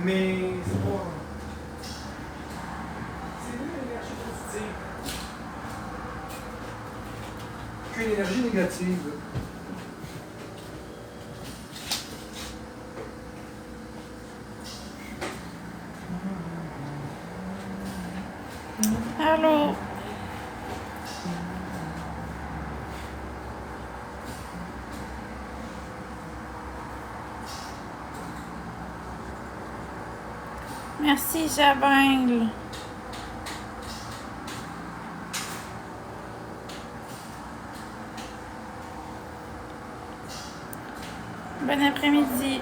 Mais c'est pas. C'est mieux l'énergie positive qu'une énergie négative. Allô? Merci, Jabingle. Bon après-midi.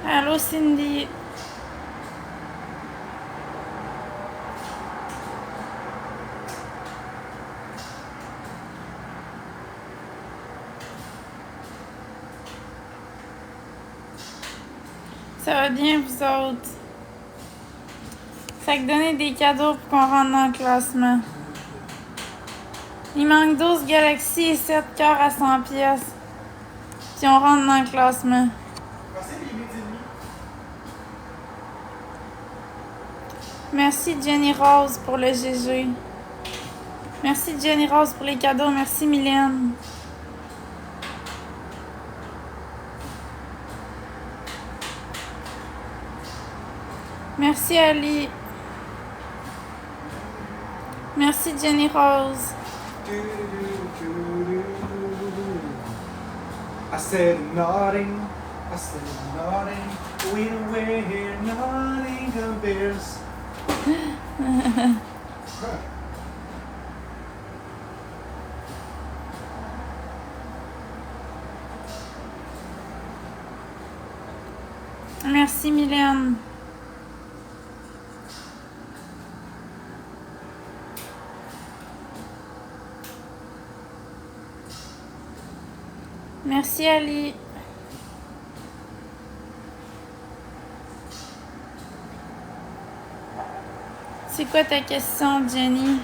Allô, Cindy. Ça va bien, vous autres? Fait que donnez des cadeaux pour qu'on rentre dans le classement. Il manque 12 galaxies et 7 cœurs à 100 pièces. Puis on rentre dans le classement. Merci Jenny Rose pour le GG. Merci Jenny Rose pour les cadeaux. Merci Mylène. Merci Ali. Merci Jenny Rose. I said nodding, we wear nodding bears. Merci Mylène. Merci Ali. C'est quoi ta question, Jenny?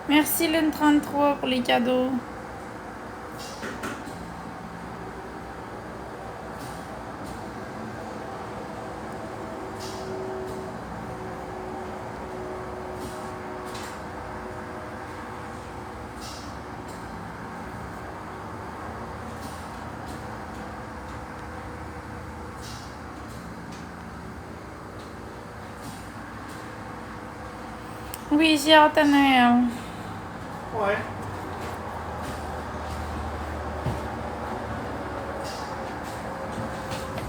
Merci Lune33 pour les cadeaux. Oui, j'ai hâte à Noël. Ouais.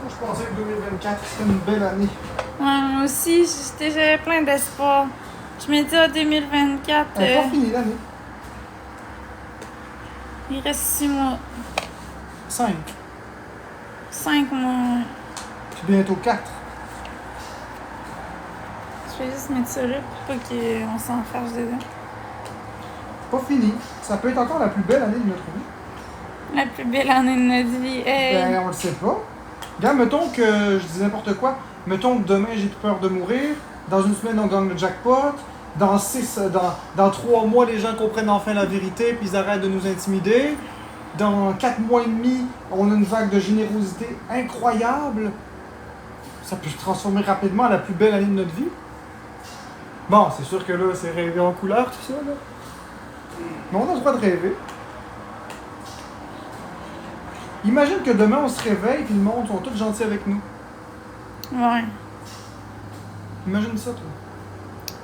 Je pensais que 2024 c'était une belle année. Ouais, moi aussi, j'avais plein d'espoir. Je me dis, 2024, Elle n'est pas finie l'année. il reste 6 mois. 5. 5 mois. Puis bientôt 4. Je vais juste mettre ça là pour pas qu'on s'enfarge dedans. Pas fini. Ça peut être encore la plus belle année de notre vie. La plus belle année de notre vie. Hey. Ben, on le sait pas. Regarde, mettons que je dis n'importe quoi. Mettons que demain j'ai peur de mourir. Dans une semaine on gagne le jackpot. Dans 3 mois les gens comprennent enfin la vérité puis ils arrêtent de nous intimider. Dans 4 mois et demi, on a une vague de générosité incroyable. Ça peut se transformer rapidement en la plus belle année de notre vie. Bon, c'est sûr que là, c'est rêver en couleur, tout ça, là. Mais on a le droit de rêver. Imagine que demain, on se réveille et le monde sont tous gentils avec nous. Ouais. Imagine ça, toi.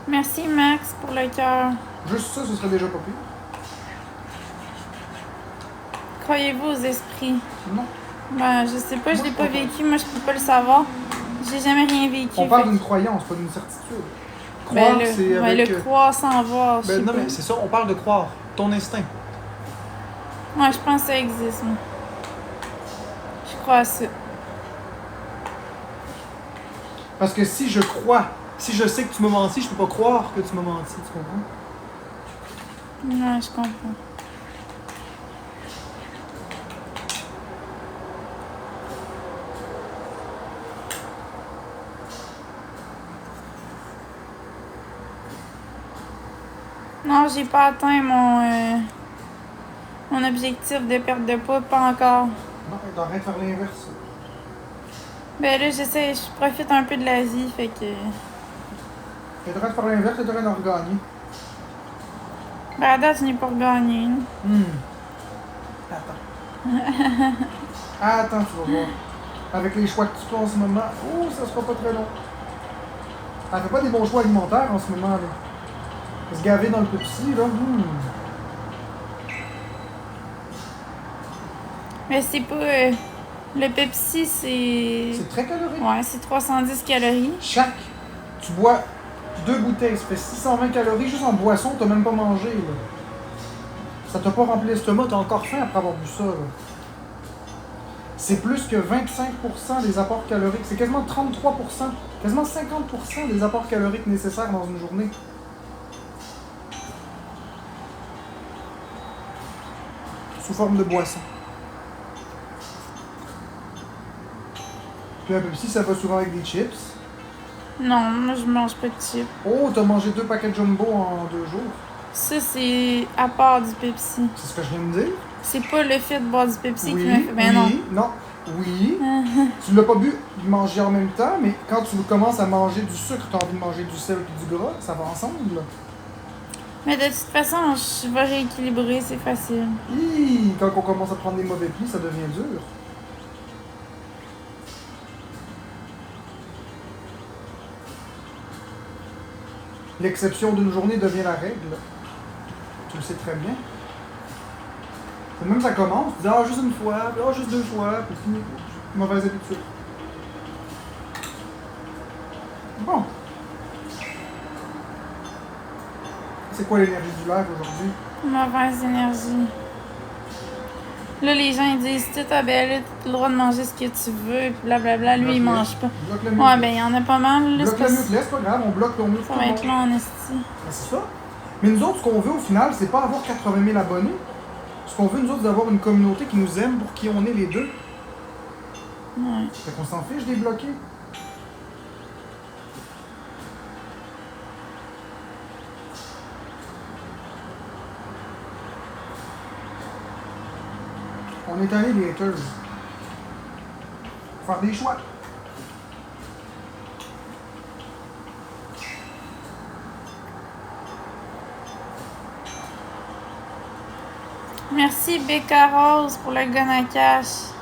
Merci Max pour le cœur. Juste ça, ce serait déjà pas pire. Croyez-vous aux esprits? Non. Ben, je sais pas, je Moi, l'ai je pas crois pas. vécu, moi je peux pas le savoir. J'ai jamais rien vécu. On parle fait d'une croyance, pas d'une certitude. que- Croire, ben, c'est le, avec... ben, le croire sans voir. je sais Ben non, pas. mais c'est ça, on parle de croire. Ton instinct. Ouais, je pense que ça existe, moi. Je crois à ça. Parce que si je crois, si je sais que tu m'as menti, je peux pas croire que tu m'as menti, tu comprends? Ouais, je comprends. Non, j'ai pas atteint mon objectif de perte de poids, pas encore. Non, t'es en train de faire l'inverse. Ben là, je profite un peu de la vie, fait que... T'es en train de faire l'inverse, t'es en train de regagner. Ben à date, je n'ai pas regagné. Attends. Attends, tu vas voir. Avec les choix que tu fais en ce moment, oh, ça sera pas très long. Elle fait pas des bons choix alimentaires en ce moment, là. Se gaver dans le Pepsi, là. Mais c'est pas... le Pepsi, c'est... C'est très calorique. Ouais, c'est 310 calories. Chaque, tu bois 2 bouteilles, ça fait 620 calories juste en boisson, t'as même pas mangé, là. Ça t'a pas rempli l'estomac, t'as encore faim après avoir bu ça, là. C'est plus que 25% des apports caloriques. C'est quasiment 33%, quasiment 50% des apports caloriques nécessaires dans une journée. Sous forme de boisson. Puis un Pepsi, ça va souvent avec des chips. Non, moi, je mange pas de chips. Oh, t'as mangé 2 paquets de Jumbo en 2 jours. Ça, c'est à part du Pepsi. C'est ce que je viens de dire. C'est pas le fait de boire du Pepsi Oui, qui m'a fait... Ben oui, non, oui. Tu l'as pas bu manger en même temps, mais quand tu commences à manger du sucre, t'as envie de manger du sel et du gras, ça va ensemble. Mais de toute façon, je vais rééquilibrer, c'est facile. Hi, quand on commence à prendre des mauvais plis, ça devient dur. L'exception d'une journée devient la règle. Tu le sais très bien. C'est même ça commence, tu dis ah juste une fois, puis ah juste 2 fois, puis fini. Mauvaise habitude. Bon. C'est quoi l'énergie du live aujourd'hui? Mauvaise énergie. Là, les gens, ils disent, tu t'as le droit de manger ce que tu veux, puis blablabla. Lui, il mange pas. Bloque le mute. Ouais, ben, il y en a pas mal, là. Bloque le mute, laisse pas grave, on bloque ton mute. Ça va être long en esti. Ben, c'est ça. Mais nous autres, ce qu'on veut au final, c'est pas avoir 80 000 abonnés. Ce qu'on veut, nous autres, c'est d'avoir une communauté qui nous aime pour qui on est les deux. Ouais. Fait qu'on s'en fiche des bloqués. On est allé les haters. Faire des choix. Merci, Becca Rose, pour le gun à cash.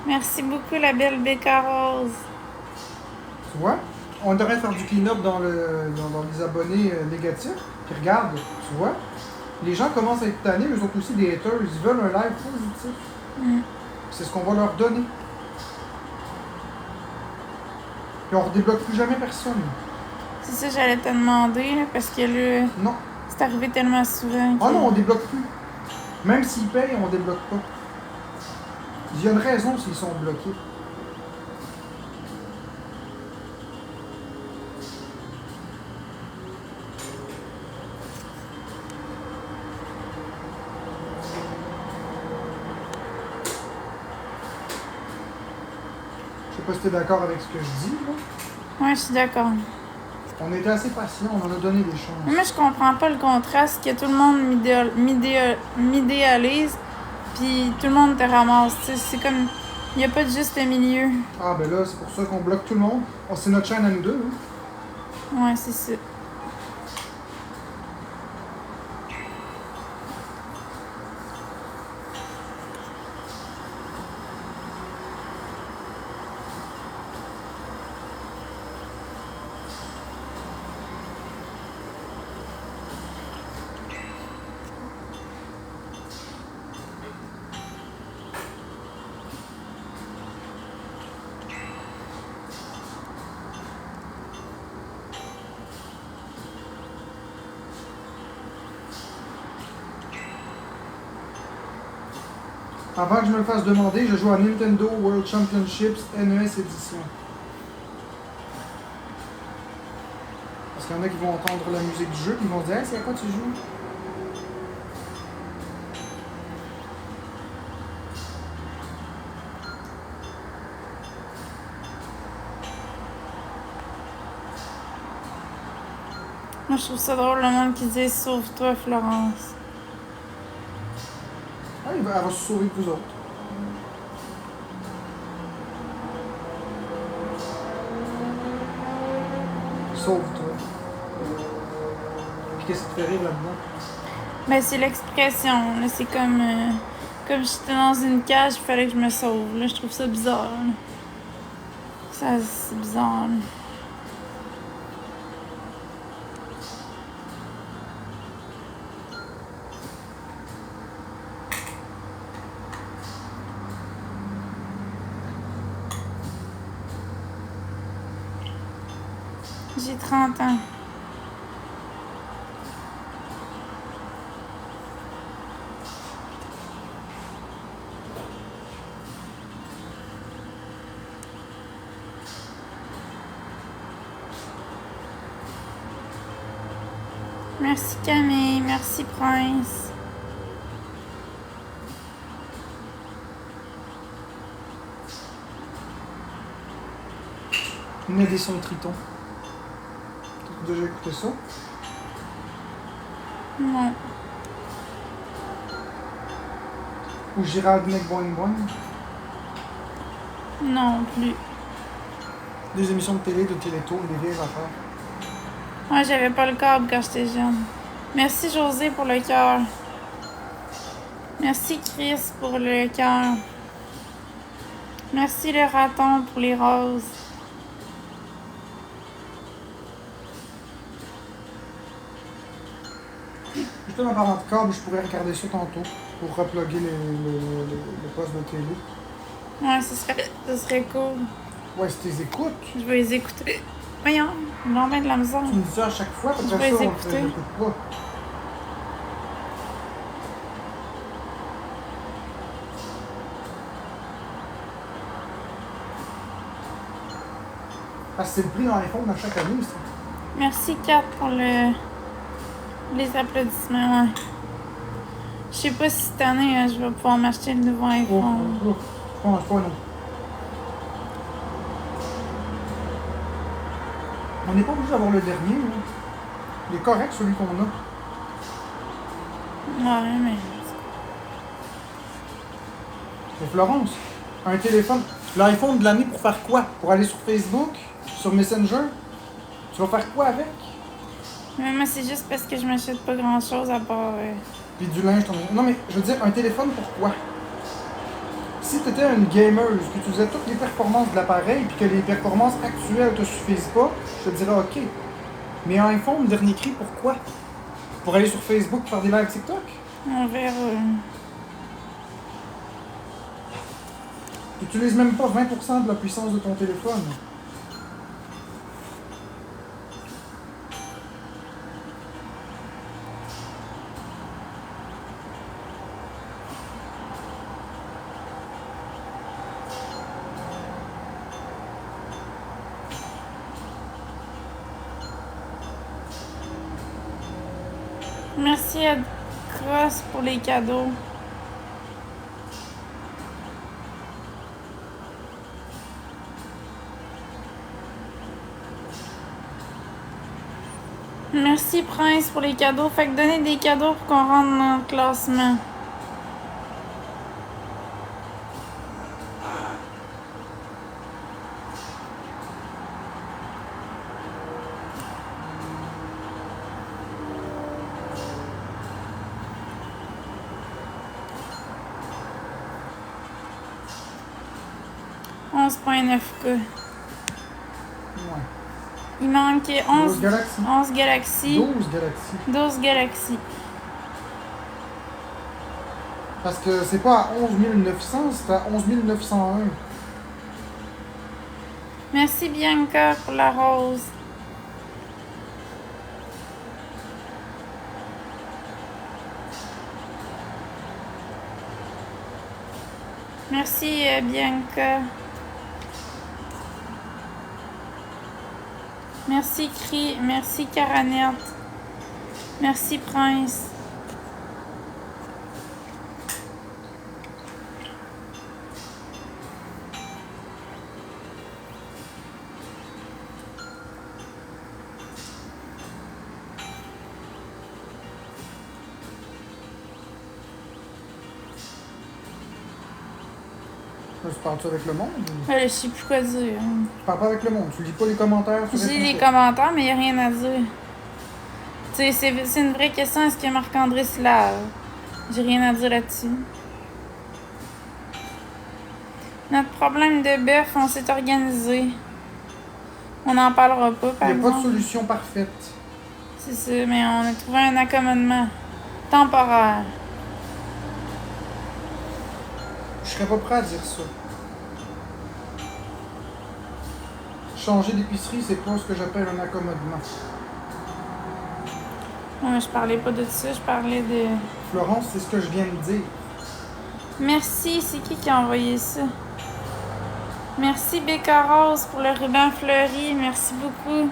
Merci beaucoup, la belle Becca Rose. Tu vois? On devrait faire du clean-up dans les abonnés négatifs. Puis regarde, tu vois? Les gens commencent à être tannés, eux autres aussi des haters. Ils veulent un live positif. C'est ce qu'on va leur donner. Puis on redébloque plus jamais personne. C'est ça que j'allais te demander, là, parce que là, Non. c'est arrivé tellement souvent. Ah non, on débloque plus. Même s'ils payent, on débloque pas. Il y a une raison s'ils sont bloqués. Je sais pas si tu es d'accord avec ce que je dis, là. Ouais, je suis d'accord. On était assez patients, on en a donné des chances. Mais moi, je comprends pas le contraste que tout le monde m'idéalise, puis tout le monde te ramasse. Tu sais, c'est comme... Il n'y a pas de juste milieu. Ah ben là, c'est pour ça qu'on bloque tout le monde. Oh, c'est notre chaîne à nous deux, hein. Ouais, c'est ça. Avant que je me le fasse demander, je joue à Nintendo World Championships NES Edition. Parce qu'il y en a qui vont entendre la musique du jeu et ils vont se dire hey, c'est à quoi tu joues? Moi, je trouve ça drôle, le monde qui dit sauve-toi, Florence. Ah, elle va se sauver que vous autres. Sauve-toi. Puis qu'est-ce qui te fait rire là-dedans? Ben, c'est l'expression. Là, c'est comme si j'étais dans une cage, il fallait que je me sauve. Là, je trouve ça bizarre. Là. Ça, c'est bizarre. Là. J'ai 30 ans. Merci Camille, merci Prince. Une édition de Triton. T'as déjà écouté ça? Non. Ou Gérald Mec Boing Boing? Non plus. Des émissions de télé, de Télétoon, des vieilles affaires. Moi, j'avais pas le câble quand j'étais jeune. Merci José pour le cœur. Merci Chris pour le cœur. Merci le raton pour les roses. Justement, en parlant de câble, je pourrais regarder ça tantôt pour reploguer le poste de télé. Ouais, ce serait cool. Ouais, si tu les écoutes, Je vais les écouter. Voyons, ils vont mettre de la misère. tu me dis ça à chaque fois, Je après vais ça, les on écouter. ne l'écoute pas. Parce que c'est le prix dans l'iPhone à chaque année, ça. Merci Kat pour les applaudissements. Ouais. Je sais pas si cette année, je vais pouvoir m'acheter le nouveau iPhone. Je pense pas, non. On n'est pas obligé d'avoir le dernier, là. Il est correct, celui qu'on a. Ouais, mais... Mais Florence, un téléphone, l'iPhone de l'année pour faire quoi? Pour aller sur Facebook? Sur Messenger? Tu vas faire quoi avec? Mais moi, c'est juste parce que je m'achète pas grand-chose à part... Puis du linge, non mais, je veux dire, un téléphone pourquoi? Si tu étais une gameuse, que tu faisais toutes les performances de l'appareil, puis que les performances actuelles te suffisent pas, je te dirais ok. Mais un iPhone, dernier cri, pourquoi? Pour aller sur Facebook faire des lives TikTok? On verra. Tu n'utilises même pas 20% de la puissance de ton téléphone. Merci à Cross pour les cadeaux. Merci Prince pour les cadeaux. Fait que donnez des cadeaux pour qu'on rentre dans le classement. .9K. Ouais. Il manque 12 Galaxy. 11 Galaxy. 12 Galaxy. 12 Galaxy. Parce que c'est pas à 11 900, c'est à 11 901. Merci Bianca pour la rose. Merci Bianca. Merci Cri. Merci Caranette. Merci Prince. Tu parles-tu avec le monde? Ou... Je sais plus quoi dire. Tu parles pas avec le monde. Tu lis pas les commentaires. J'ai les commentaires, mais il n'y a rien à dire. Tu sais, c'est une vraie question. Est-ce que Marc-André se lave? J'ai rien à dire là-dessus. Notre problème de bœuf, on s'est organisé. On n'en parlera pas, par exemple. Il n'y a pas de solution parfaite. C'est ça, mais on a trouvé un accommodement temporaire. Je serais pas prêt à dire ça. Changer d'épicerie, c'est pas ce que j'appelle un accommodement. Non, mais je parlais pas de ça, je parlais de... Florence, c'est ce que je viens de dire. Merci, c'est qui a envoyé ça? Merci Becca Rose pour le ruban fleuri, merci beaucoup.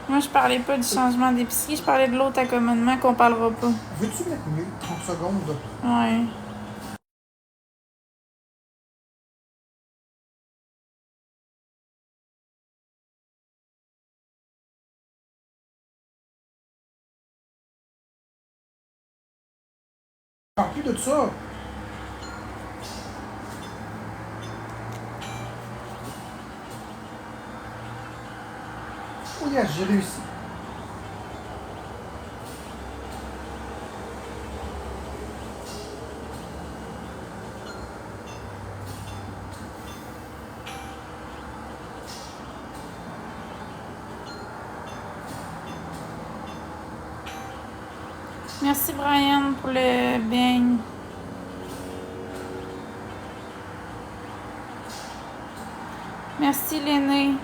Moi, je parlais pas du changement d'épicerie, je parlais de l'autre accommodement qu'on parlera pas. Veux-tu mettre mieux 30 secondes? Ouais. Parle plus de ça. Oh yes, j'ai réussi. Merci Brian pour le beigne. Merci L'aîné.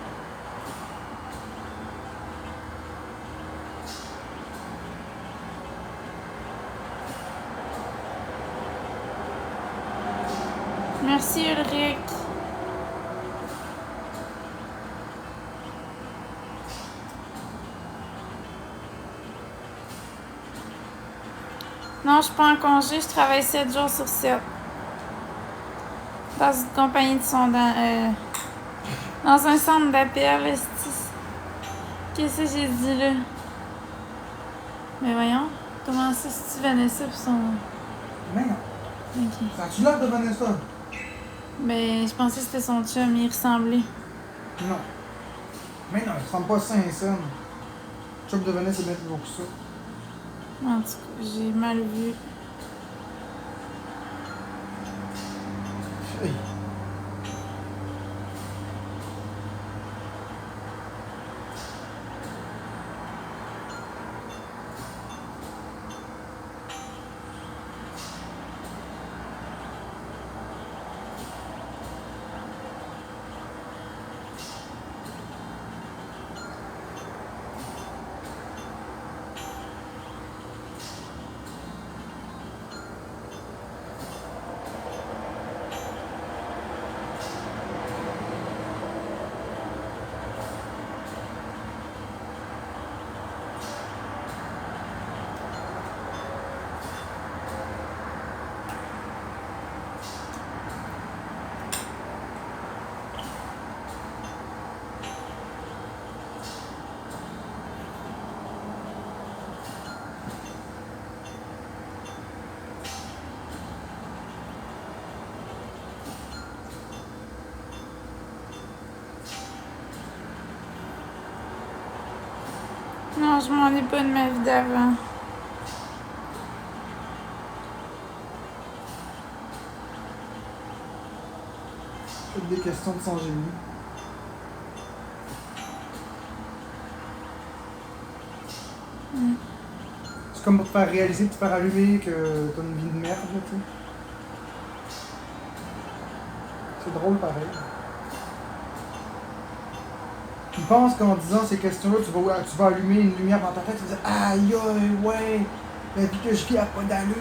Merci Ulrich. Non, je suis pas en congé, je travaille 7 jours sur 7. Dans une compagnie de sondage. Dans un centre d'appel. Qu'est-ce que j'ai dit là? Mais voyons, comment ça, si tu Vanessa pis son... Mais non. Ok. As-tu l'air de Vanessa? Ben, je pensais que c'était son chum, il ressemblait. Non. Mais non, il ressemble pas à Saint-Saëns. Le chum de Vanessa, c'est bien plus gros que ça. En tout cas, j'ai mal vu. Hey. Non, je m'en ai pas de ma vie d'avant. Faites des questions de son génie. C'est comme pour te faire réaliser, te faire allumer que t'as une vie de merde, là, tu sais. C'est drôle pareil. Il pense qu'en disant ces questions-là, tu vas allumer une lumière dans ta tête, tu vas dire aïe aïe, ouais, la vie que je vis a pas d'allure.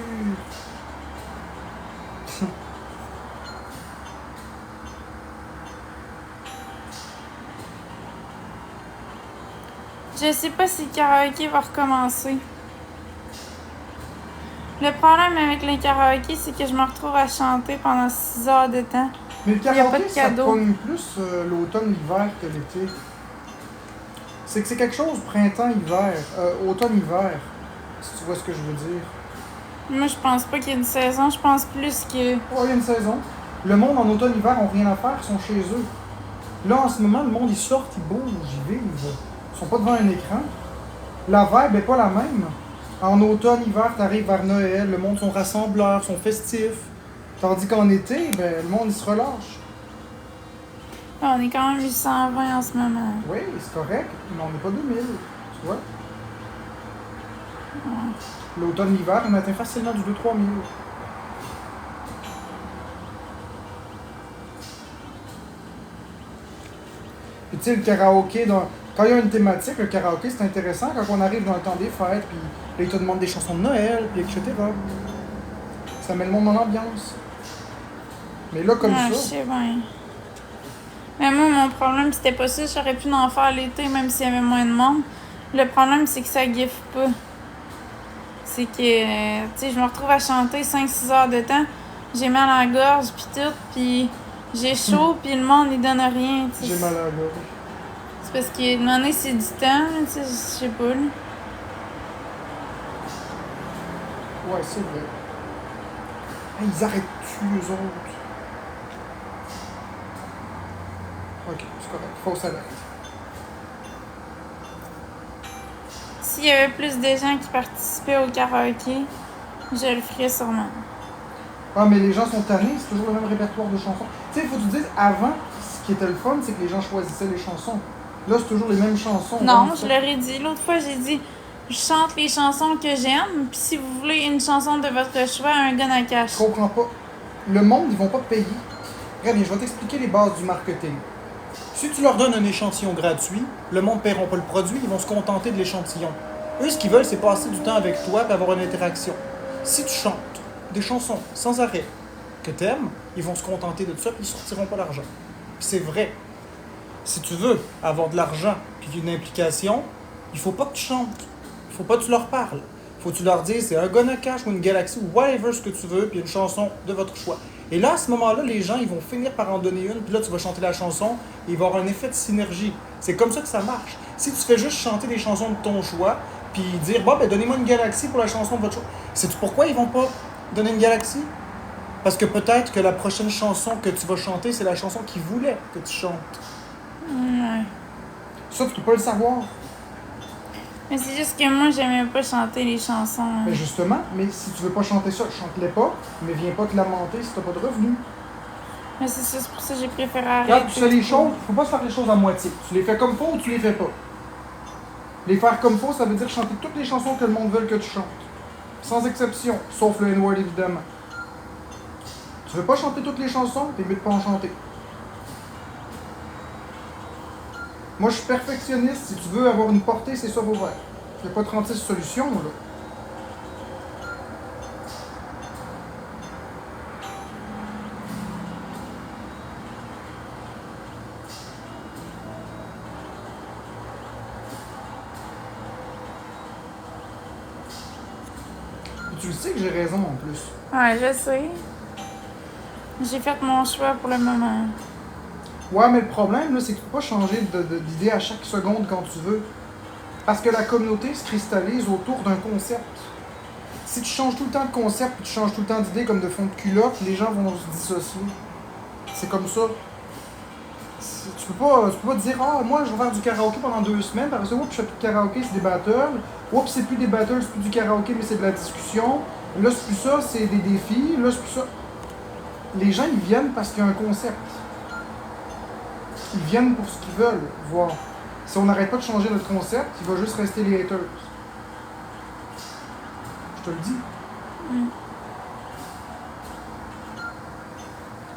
Je sais pas si le karaoké va recommencer. Le problème avec le karaoké, c'est que je me retrouve à chanter pendant 6 heures de temps. Mais le Y a pas de karaoké, ça te cadeau. pogne plus l'automne, l'hiver que l'été. C'est que c'est quelque chose printemps-hiver, automne-hiver, si tu vois ce que je veux dire. Moi, je pense pas qu'il y ait une saison. Je pense plus que... Oh, il y a une saison. Le monde en automne-hiver ont rien à faire, ils sont chez eux. Là, en ce moment, le monde, ils sortent, ils bougent, ils vivent. Ils sont pas devant un écran. La vibe n'est pas la même. En automne-hiver, tu arrives vers Noël, le monde sont rassembleurs, sont festifs. Tandis qu'en été, ben, le monde, il se relâche. Ah, on est quand même 820 en ce moment. Oui, c'est correct, mais on n'est pas 2000, tu vois. L'automne-hiver, on atteint facilement du 2-3 000. Puis tu sais, le karaoké, quand il y a une thématique, le karaoké, c'est intéressant quand on arrive dans le temps des fêtes, puis là, ils te demandent des chansons de Noël, puis etc. Ça met le monde dans l'ambiance. Mais là, comme Ouais, je ça, sais bien. Mais moi, mon problème, c'était pas ça. J'aurais pu en faire l'été, même s'il y avait moins de monde. Le problème, c'est que ça gifle pas. C'est que, tu sais, je me retrouve à chanter 5-6 heures de temps. J'ai mal à la gorge, puis tout, puis j'ai chaud, puis le monde, il donne rien, tu sais. j'ai mal à la gorge. C'est parce que, demander, c'est du temps, tu sais, je sais pas, là. Ouais, c'est vrai. Hey, ils arrêtent-tu, eux autres? Ok, c'est correct. Fausse alerte. S'il y avait plus de gens qui participaient au karaoké, je le ferais sûrement. Ah, mais les gens sont tannés, c'est toujours le même répertoire de chansons. Tu sais, il faut que tu dises, avant, ce qui était le fun, c'est que les gens choisissaient les chansons. Là, c'est toujours les mêmes chansons. Non, je leur ai dit. L'autre fois, j'ai dit, je chante les chansons que j'aime, puis si vous voulez une chanson de votre choix, un gun à cash. Je comprends pas. Le monde, ils vont pas payer. Très bien, je vais t'expliquer les bases du marketing. Si tu leur donnes un échantillon gratuit, le monde ne paiera pas le produit, ils vont se contenter de l'échantillon. Eux, ce qu'ils veulent, c'est passer du temps avec toi et avoir une interaction. Si tu chantes des chansons sans arrêt que t'aimes, ils vont se contenter de ça et ils sortiront pas l'argent. Puis c'est vrai. Si tu veux avoir de l'argent et une implication, il faut pas que tu chantes. Il faut pas que tu leur parles. Il faut que tu leur dises c'est un gun à cash ou une galaxie ou whatever ce que tu veux, puis une chanson de votre choix. Et là, à ce moment-là, les gens, ils vont finir par en donner une, puis là, tu vas chanter la chanson, et il va y avoir un effet de synergie. C'est comme ça que ça marche. Si tu fais juste chanter des chansons de ton choix, puis dire, bon, ben, donnez-moi une galaxie pour la chanson de votre choix. Sais-tu pourquoi ils vont pas donner une galaxie? Parce que peut-être que la prochaine chanson que tu vas chanter, c'est la chanson qu'ils voulaient que tu chantes. Ouais. Ça, tu peux pas le savoir. Mais c'est juste que moi, j'aimais pas chanter les chansons. Mais justement, mais si tu veux pas chanter ça, chante-les pas, mais viens pas te lamenter si t'as pas de revenus. Mais c'est ça, c'est pour ça que j'ai préféré arrêter. Regarde, tu fais les choses, faut pas se faire les choses à moitié. Tu les fais comme faut ou tu les fais pas. Les faire comme faut, ça veut dire chanter toutes les chansons que le monde veut que tu chantes. Sans exception, sauf le N-word évidemment. Tu veux pas chanter toutes les chansons, t'es mieux de pas en chanter. Moi, je suis perfectionniste. Si tu veux avoir une portée, c'est ça ouvert. Il n'y a pas 36 solutions, là. Et tu le sais que j'ai raison, en plus. Ouais, je sais. J'ai fait mon choix pour le moment. Ouais, mais le problème, là, c'est que tu peux pas changer d'idée à chaque seconde quand tu veux. Parce que la communauté se cristallise autour d'un concept. Si tu changes tout le temps de concept et tu changes tout le temps d'idée comme de fond de culotte, les gens vont se dissocier. C'est comme ça. Tu peux pas te dire, ah, moi, je vais faire du karaoké pendant 2 semaines, par exemple, oups, je fais plus de karaoké, c'est des battles. Oups, c'est plus des battles, c'est plus du karaoké, mais c'est de la discussion. Là, c'est plus ça, c'est des défis. Là, c'est plus ça. Les gens, ils viennent parce qu'il y a un concept. Ils viennent pour ce qu'ils veulent voir. Si on n'arrête pas de changer notre concept, il va juste rester les haters. Je te le dis.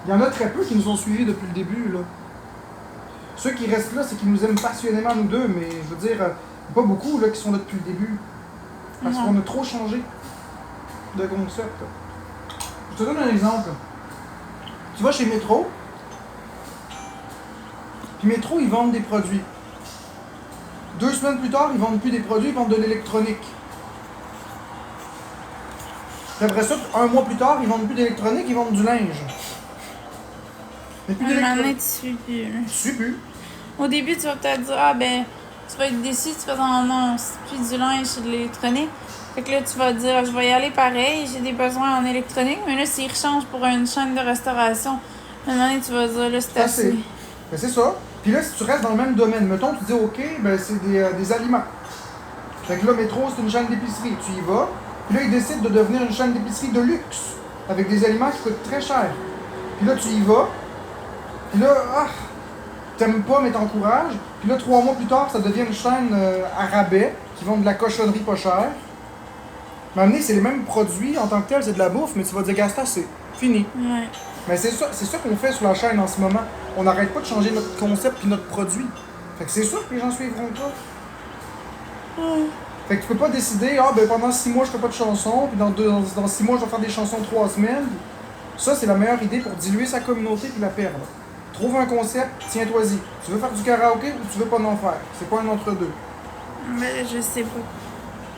Il y en a très peu qui nous ont suivis depuis le début, là. Ceux qui restent là, c'est qu'ils nous aiment passionnément, nous deux, mais je veux dire, pas beaucoup là, qui sont là depuis le début. Parce qu'on a trop changé de concept. Je te donne un exemple. Tu vas chez Métro, puis Métro, ils vendent des produits. 2 semaines plus tard, ils vendent plus des produits, ils vendent de l'électronique. Puis après ça, 1 mois plus tard, ils vendent plus d'électronique, ils vendent du linge. Mais plus Un moment donné, d'électronique. tu suis plus. Tu suis plus. Au début, tu vas peut-être dire, ah ben, tu vas être déçu, tu vas dire non, c'est plus du linge, c'est de l'électronique. Fait que là, tu vas dire, je vais y aller pareil, j'ai des besoins en électronique, mais là, s'ils rechangent pour une chaîne de restauration, maintenant, tu vas dire, là, c'est assez. Ben, c'est ça. Puis là, si tu restes dans le même domaine, mettons, tu dis, OK, ben, c'est des aliments. Fait que là, Métro, c'est une chaîne d'épicerie. Tu y vas. Puis là, ils décident de devenir une chaîne d'épicerie de luxe, avec des aliments qui coûtent très cher. Puis là, tu y vas. Puis là, t'aimes pas, mais t'encourages. Puis là, 3 mois plus tard, ça devient une chaîne à rabais, qui vend de la cochonnerie pas chère. Mais amener, c'est les mêmes produits en tant que tel, c'est de la bouffe, mais tu vas dire, Gasta, c'est fini. Ouais. Mais c'est ça qu'on fait sur la chaîne en ce moment. On n'arrête pas de changer notre concept puis notre produit. Fait que c'est sûr que les gens suivront pas. Fait que tu peux pas décider, ben pendant 6 mois je fais pas de chansons, puis dans 6 mois je vais faire des chansons 3 semaines. Ça, c'est la meilleure idée pour diluer sa communauté puis la perdre. Trouve un concept, tiens-toi-y. Tu veux faire du karaoké ou tu veux pas en faire? C'est pas un entre-deux. Mais je sais pas.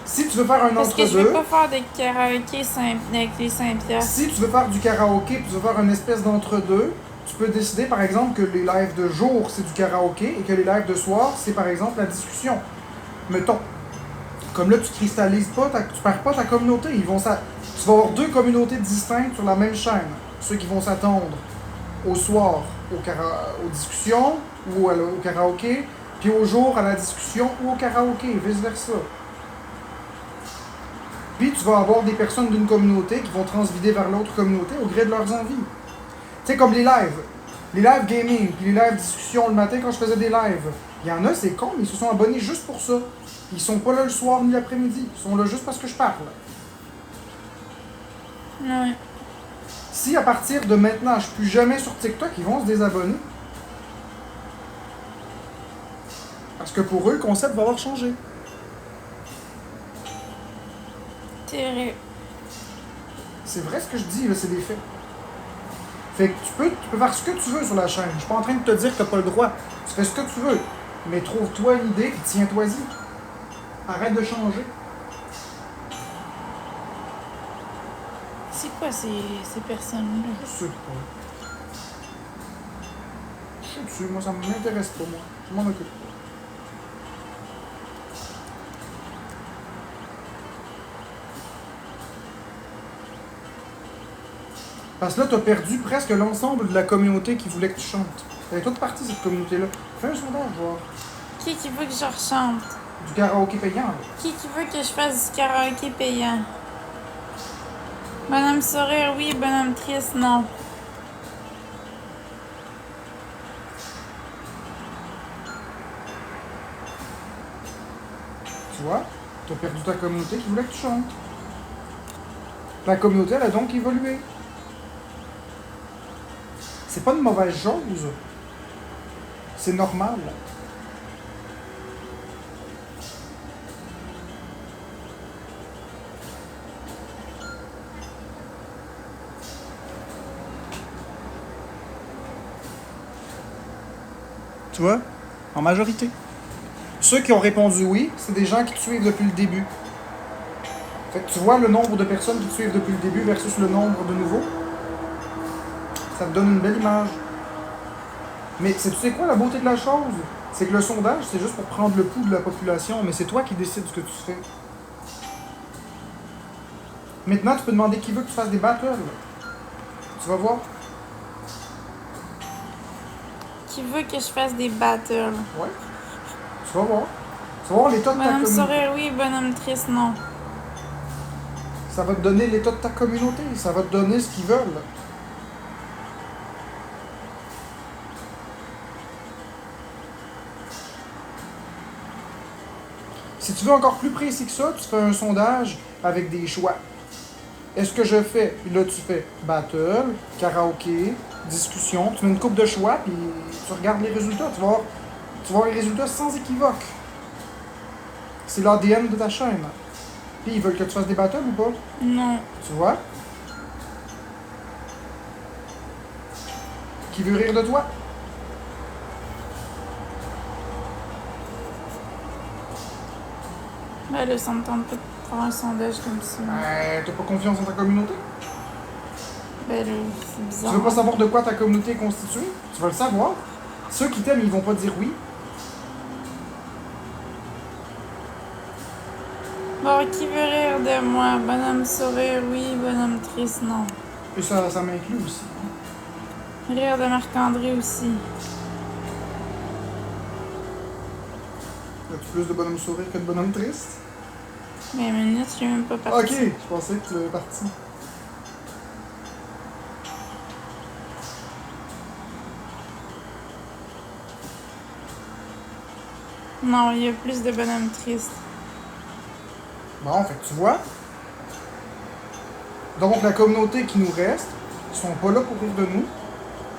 Si tu veux faire un Parce entre-deux... que je veux pas faire des karaokés avec les 5 piastres. Si tu veux faire du karaoké puis tu veux faire une espèce d'entre-deux, tu peux décider par exemple que les lives de jour c'est du karaoké et que les lives de soir c'est par exemple la discussion. Mettons. Comme là tu cristallises pas, tu perds pas ta communauté. Tu vas avoir 2 communautés distinctes sur la même chaîne. Ceux qui vont s'attendre au soir aux discussions ou au karaoké, puis au jour à la discussion ou au karaoké, vice versa. Puis tu vas avoir des personnes d'une communauté qui vont transvider vers l'autre communauté au gré de leurs envies. Tu sais, comme les lives. Les lives gaming, puis les lives discussion le matin quand je faisais des lives. Il y en a, c'est con, mais ils se sont abonnés juste pour ça. Ils sont pas là le soir ni l'après-midi. Ils sont là juste parce que je parle. Ouais. Si à partir de maintenant, je suis plus jamais sur TikTok, ils vont se désabonner. Parce que pour eux, le concept va avoir changé. C'est vrai. C'est vrai ce que je dis, là, c'est des faits. Fait que tu peux faire ce que tu veux sur la chaîne. Je suis pas en train de te dire que t'as pas le droit. Tu fais ce que tu veux. Mais trouve-toi une idée et tiens-toi-y. Arrête de changer. C'est quoi ces personnes-là? Je sais pas. Je suis dessus, moi ça m'intéresse pas, moi. Je m'en occupe pas. Parce que là, t'as perdu presque l'ensemble de la communauté qui voulait que tu chantes. Elle est toute partie, cette communauté-là. Fais un sondage, voir. Qui veut que je rechante? Du karaoké payant, là. Qui veut que je fasse du karaoké payant? Bonhomme sourire, oui. Bonhomme triste, non. Tu vois? T'as perdu ta communauté qui voulait que tu chantes. La communauté, elle a donc évolué. C'est pas une mauvaise chose. C'est normal. Tu vois? En majorité. Ceux qui ont répondu oui, c'est des gens qui te suivent depuis le début. Fait que tu vois le nombre de personnes qui te suivent depuis le début versus le nombre de nouveaux. Ça te donne une belle image. Mais tu sais quoi la beauté de la chose? C'est que le sondage, c'est juste pour prendre le pouls de la population, mais c'est toi qui décides ce que tu fais. Maintenant, tu peux demander qui veut que tu fasses des battles. Tu vas voir. Qui veut que je fasse des battles? Ouais. Tu vas voir. Tu vas voir l'état de ta Bonhomme communauté. sourire, oui. Bonhomme triste, non. Ça va te donner l'état de ta communauté. Ça va te donner ce qu'ils veulent. Si tu veux encore plus précis que ça, tu fais un sondage avec des choix. Est-ce que je fais? Puis là, tu fais battle, karaoké, discussion. Tu mets une coupe de choix, puis tu regardes les résultats. Tu vas voir les résultats sans équivoque. C'est l'ADN de ta chaîne. Puis ils veulent que tu fasses des battles ou pas? Non. Tu vois? Qui veut rire de toi? Ben là, ça me tente pas de faire un sondage comme ça. T'as pas confiance en ta communauté? Ben là, c'est Tu bizarre. veux pas savoir de quoi ta communauté est constituée? Tu vas le savoir. Ceux qui t'aiment, ils vont pas dire oui. Bon, qui veut rire de moi? Bonhomme sourire, oui. Bonhomme triste, non. Et ça m'inclut aussi. Rire de Marc-André aussi. As-tu plus de bonhomme sourire que de bonhomme triste? Mais minute, je suis même pas partie. Ok, je pensais que tu l'avais parti. Non, il y a plus de bonhommes tristes. Bon, fait que tu vois. Donc, la communauté qui nous reste, ils sont pas là pour rire de nous,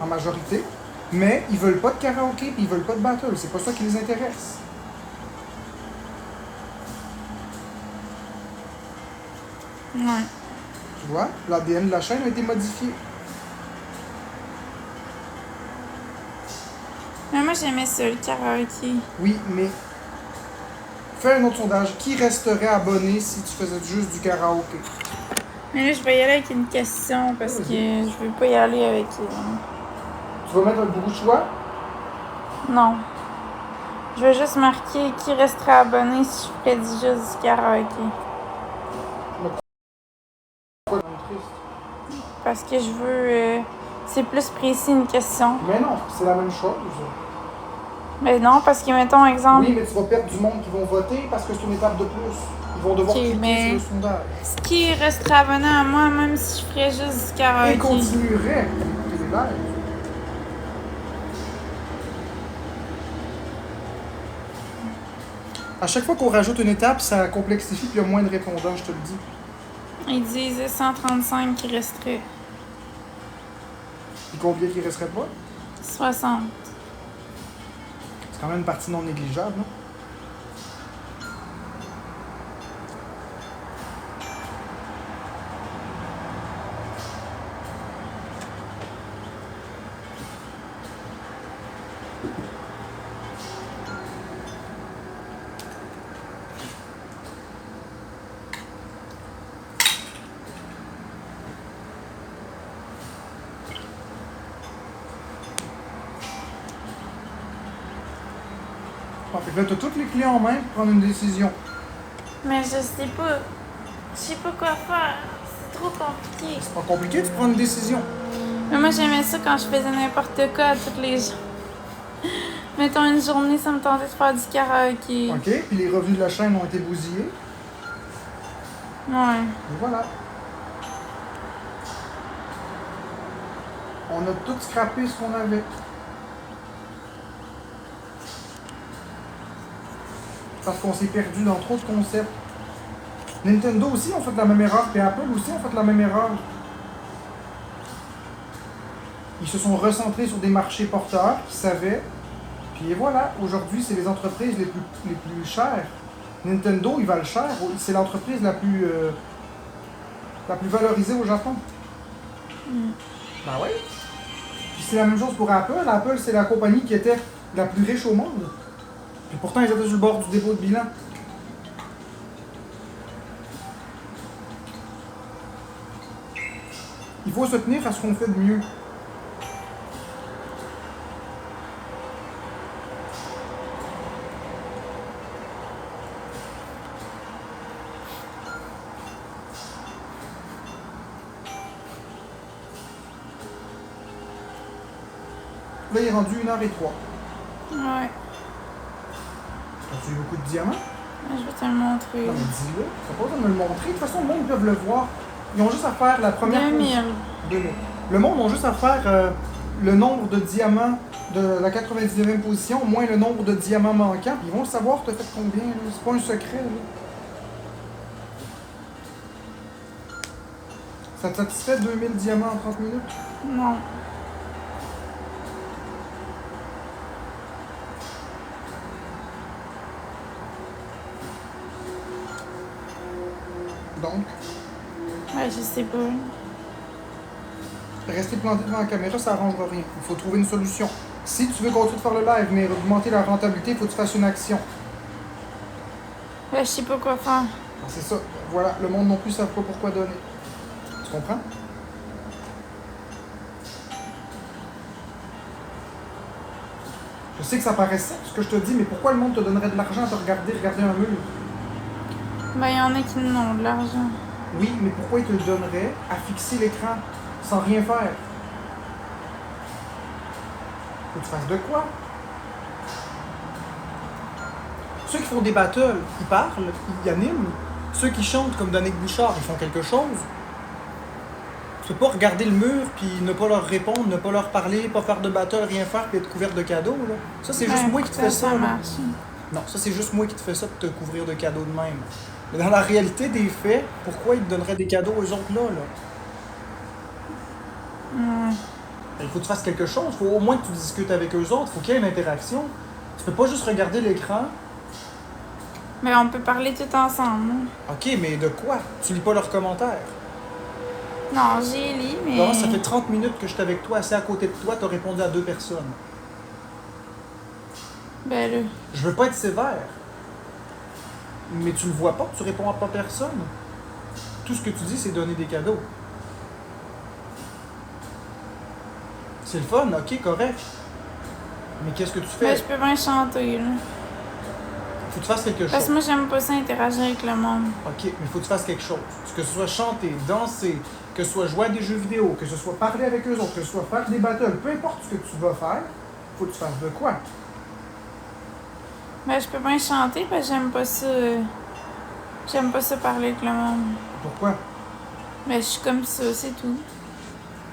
en majorité, mais ils veulent pas de karaoké puis ils veulent pas de battle. C'est pas ça qui les intéresse. Ouais. Tu vois, l'ADN de la chaîne a été modifié. Mais moi, j'aimais ça, le karaoké. Oui, mais fais un autre sondage. Qui resterait abonné si tu faisais juste du karaoké? Mais là, je vais y aller avec une question parce que je veux pas y aller avec. Tu vas mettre un beaucoup de choix? Non. Je vais juste marquer qui resterait abonné si je ferais juste du karaoké. Pourquoi triste? Parce que je veux. C'est plus précis une question. Mais non, c'est la même chose. Mais non, parce que, mettons, exemple. Oui, mais tu vas perdre du monde qui vont voter parce que c'est une étape de plus. Ils vont devoir cliquer sur le sondage. Qui resterait abonné à moi même si je ferais juste du karaoké? Et continuerait à écouter les lives. À chaque fois qu'on rajoute une étape, ça complexifie puis il y a moins de répondants, je te le dis. Ils disent 135 qui resterait. Et combien qui resterait pas? 60. C'est quand même une partie non négligeable, non? Bon, fait que là, tu as toutes les clés en main pour prendre une décision. Mais je sais pas. Je sais pas quoi faire. C'est trop compliqué. C'est pas compliqué, tu prends une décision. Mais moi, j'aimais ça quand je faisais n'importe quoi à tous les jours. Mettons une journée, ça me tentait de faire du karaoké. OK, puis les revenus de la chaîne ont été bousillés. Ouais. Et voilà. On a tout scrappé ce qu'on avait. Parce qu'on s'est perdu dans trop de concepts. Nintendo aussi ont fait la même erreur, puis Apple aussi ont fait la même erreur. Ils se sont recentrés sur des marchés porteurs qui savaient. Puis voilà, aujourd'hui, c'est les entreprises les plus chères. Nintendo, ils valent cher. C'est l'entreprise la plus valorisée au Japon. Ben oui. Puis c'est la même chose pour Apple. Apple, c'est la compagnie qui était la plus riche au monde. Puis pourtant, ils étaient sur le bord du dépôt de bilan. Il faut se tenir à ce qu'on fait de mieux. Là, il est rendu 1h03. Ouais. As-tu eu beaucoup de diamants? Je vais te le montrer. Non, mais dis-le. Ça pas besoin de me le montrer. De toute façon, le monde, ils peuvent le voir. Ils ont juste à faire la première 2000. 2000. Le monde ont juste à faire le nombre de diamants de la 99e position, moins le nombre de diamants manquants. Puis ils vont le savoir, tu as fait combien. C'est pas un secret. Là. Ça te satisfait 2000 diamants en 30 minutes? Non. Donc, Ouais, je sais pas. rester planté devant la caméra, ça arrangera rien. Il faut trouver une solution. Si tu veux continuer de faire le live, mais augmenter la rentabilité, il faut que tu fasses une action. Ouais, je sais pas quoi faire. C'est ça. Voilà, le monde non plus ne savent pas pourquoi donner. Tu comprends? Je sais que ça paraît simple ce que je te dis, mais pourquoi le monde te donnerait de l'argent à te regarder un mur? Ben, il y en a qui n'ont de l'argent. Oui, mais pourquoi ils te le donneraient à fixer l'écran sans rien faire? Faut que tu fasses de quoi? Ceux qui font des battles, ils parlent, ils animent. Ceux qui chantent comme Danick Bouchard, ils font quelque chose. Tu peux pas regarder le mur puis ne pas leur répondre, ne pas leur parler, pas faire de battle, rien faire puis être couvert de cadeaux. Là. Ça, c'est juste moi qui te fais ça. Ça là. marche. Non, ça, c'est juste moi qui te fais ça de te couvrir de cadeaux de même. Mais dans la réalité des faits, pourquoi ils te donneraient des cadeaux aux autres là? Il faut que tu fasses quelque chose. Il faut au moins que tu discutes avec eux autres. Il faut qu'il y ait une interaction. Tu peux pas juste regarder l'écran. Mais on peut parler tout ensemble. Ok, mais de quoi? Tu lis pas leurs commentaires. Non, j'ai lu, mais... Non, ça fait 30 minutes que je suis avec toi, assis à côté de toi, t'as répondu à 2 personnes. Ben là... Je veux pas être sévère. Mais tu le vois pas, tu réponds à pas personne. Tout ce que tu dis, c'est donner des cadeaux. C'est le fun, ok, correct. Mais qu'est-ce que tu fais? Ben, je peux bien chanter, là. Faut que tu fasses quelque chose. Parce que moi, j'aime pas ça interagir avec le monde. Ok, mais faut que tu fasses quelque chose. Que ce soit chanter, danser, que ce soit jouer à des jeux vidéo, que ce soit parler avec eux autres, que ce soit faire des battles, peu importe ce que tu vas faire, faut que tu fasses de quoi. Ben, je peux bien chanter parce que j'aime pas ça... J'aime pas ça parler avec le monde. Pourquoi? Ben, je suis comme ça, c'est tout.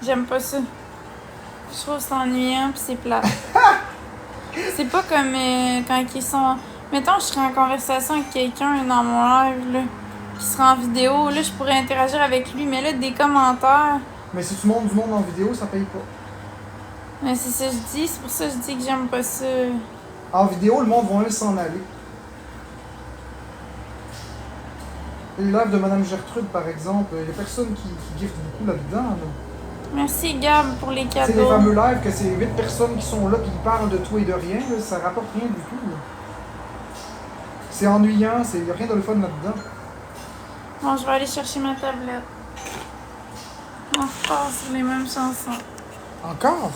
J'aime pas ça. Je trouve ça ennuyant pis c'est plat. C'est pas comme quand ils sont... Mettons, je serais en conversation avec quelqu'un dans mon live, là, qui serait en vidéo, là, je pourrais interagir avec lui, mais là, des commentaires... Mais si tu montes du monde en vidéo, ça paye pas. Mais c'est ça que je dis, c'est pour ça que je dis que j'aime pas ça. En vidéo, le monde va même s'en aller. Les lives de Madame Gertrude, par exemple, il y a personne qui gifte beaucoup là-dedans. Là. Merci Gab pour les C'est les cadeaux. fameux lives que c'est 8 personnes qui sont là qui parlent de tout et de rien, là, ça rapporte rien du tout. Là. C'est ennuyant, il n'y a rien de le fun là-dedans. Bon, je vais aller chercher ma tablette. On repart sur les mêmes chansons. Encore?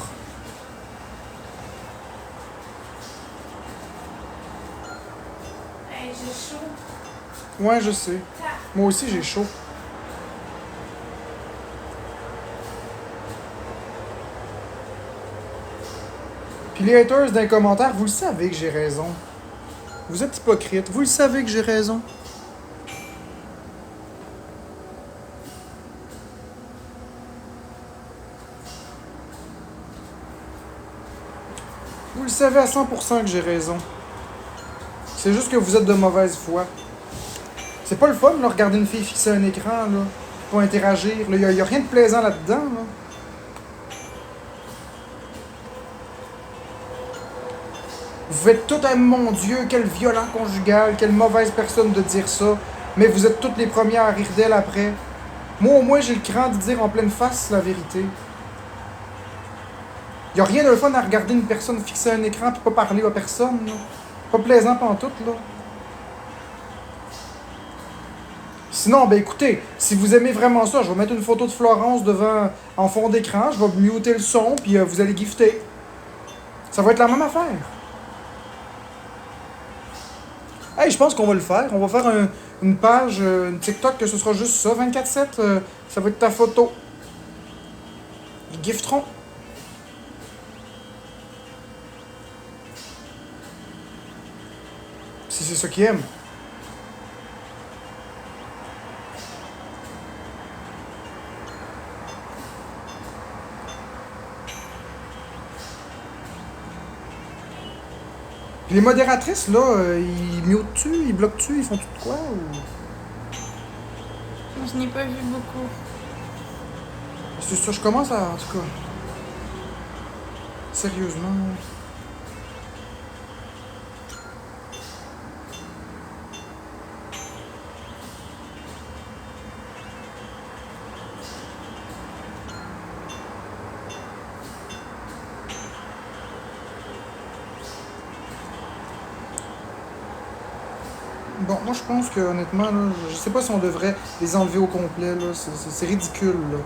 Hey, j'ai chaud. Ouais, je sais. Moi aussi, j'ai chaud. Puis les haters dans les commentaires, vous le savez que j'ai raison. Vous êtes hypocrite, vous le savez que j'ai raison. Vous le savez à 100% que j'ai raison. C'est juste que vous êtes de mauvaise foi. C'est pas le fun, là, regarder une fille fixer un écran, là. Pas interagir. Il y a rien de plaisant là-dedans, là. Vous êtes tout un mon Dieu, quel violent conjugal, quelle mauvaise personne de dire ça. Mais vous êtes toutes les premières à rire d'elle après. Moi, au moins, j'ai le cran de dire en pleine face la vérité. Y a rien de le fun à regarder une personne fixer un écran puis pas parler à personne, là. Pas plaisant pantoute, là. Sinon, ben écoutez, si vous aimez vraiment ça, je vais mettre une photo de Florence devant en fond d'écran, je vais muter le son, puis vous allez gifter. Ça va être la même affaire. Hey, je pense qu'on va le faire. On va faire une page, une TikTok, que ce sera juste ça, 24/7. Ça va être ta photo. Ils gifteront. Si c'est ça qu'ils aiment. Puis les modératrices, là, ils mutent-tu, ils bloquent-tu, ils font tout de quoi ou... Je n'ai pas vu beaucoup. C'est ça, je commence à... En tout cas... Sérieusement... Bon, moi je pense que honnêtement, là, je sais pas si on devrait les enlever au complet, là. C'est ridicule, là.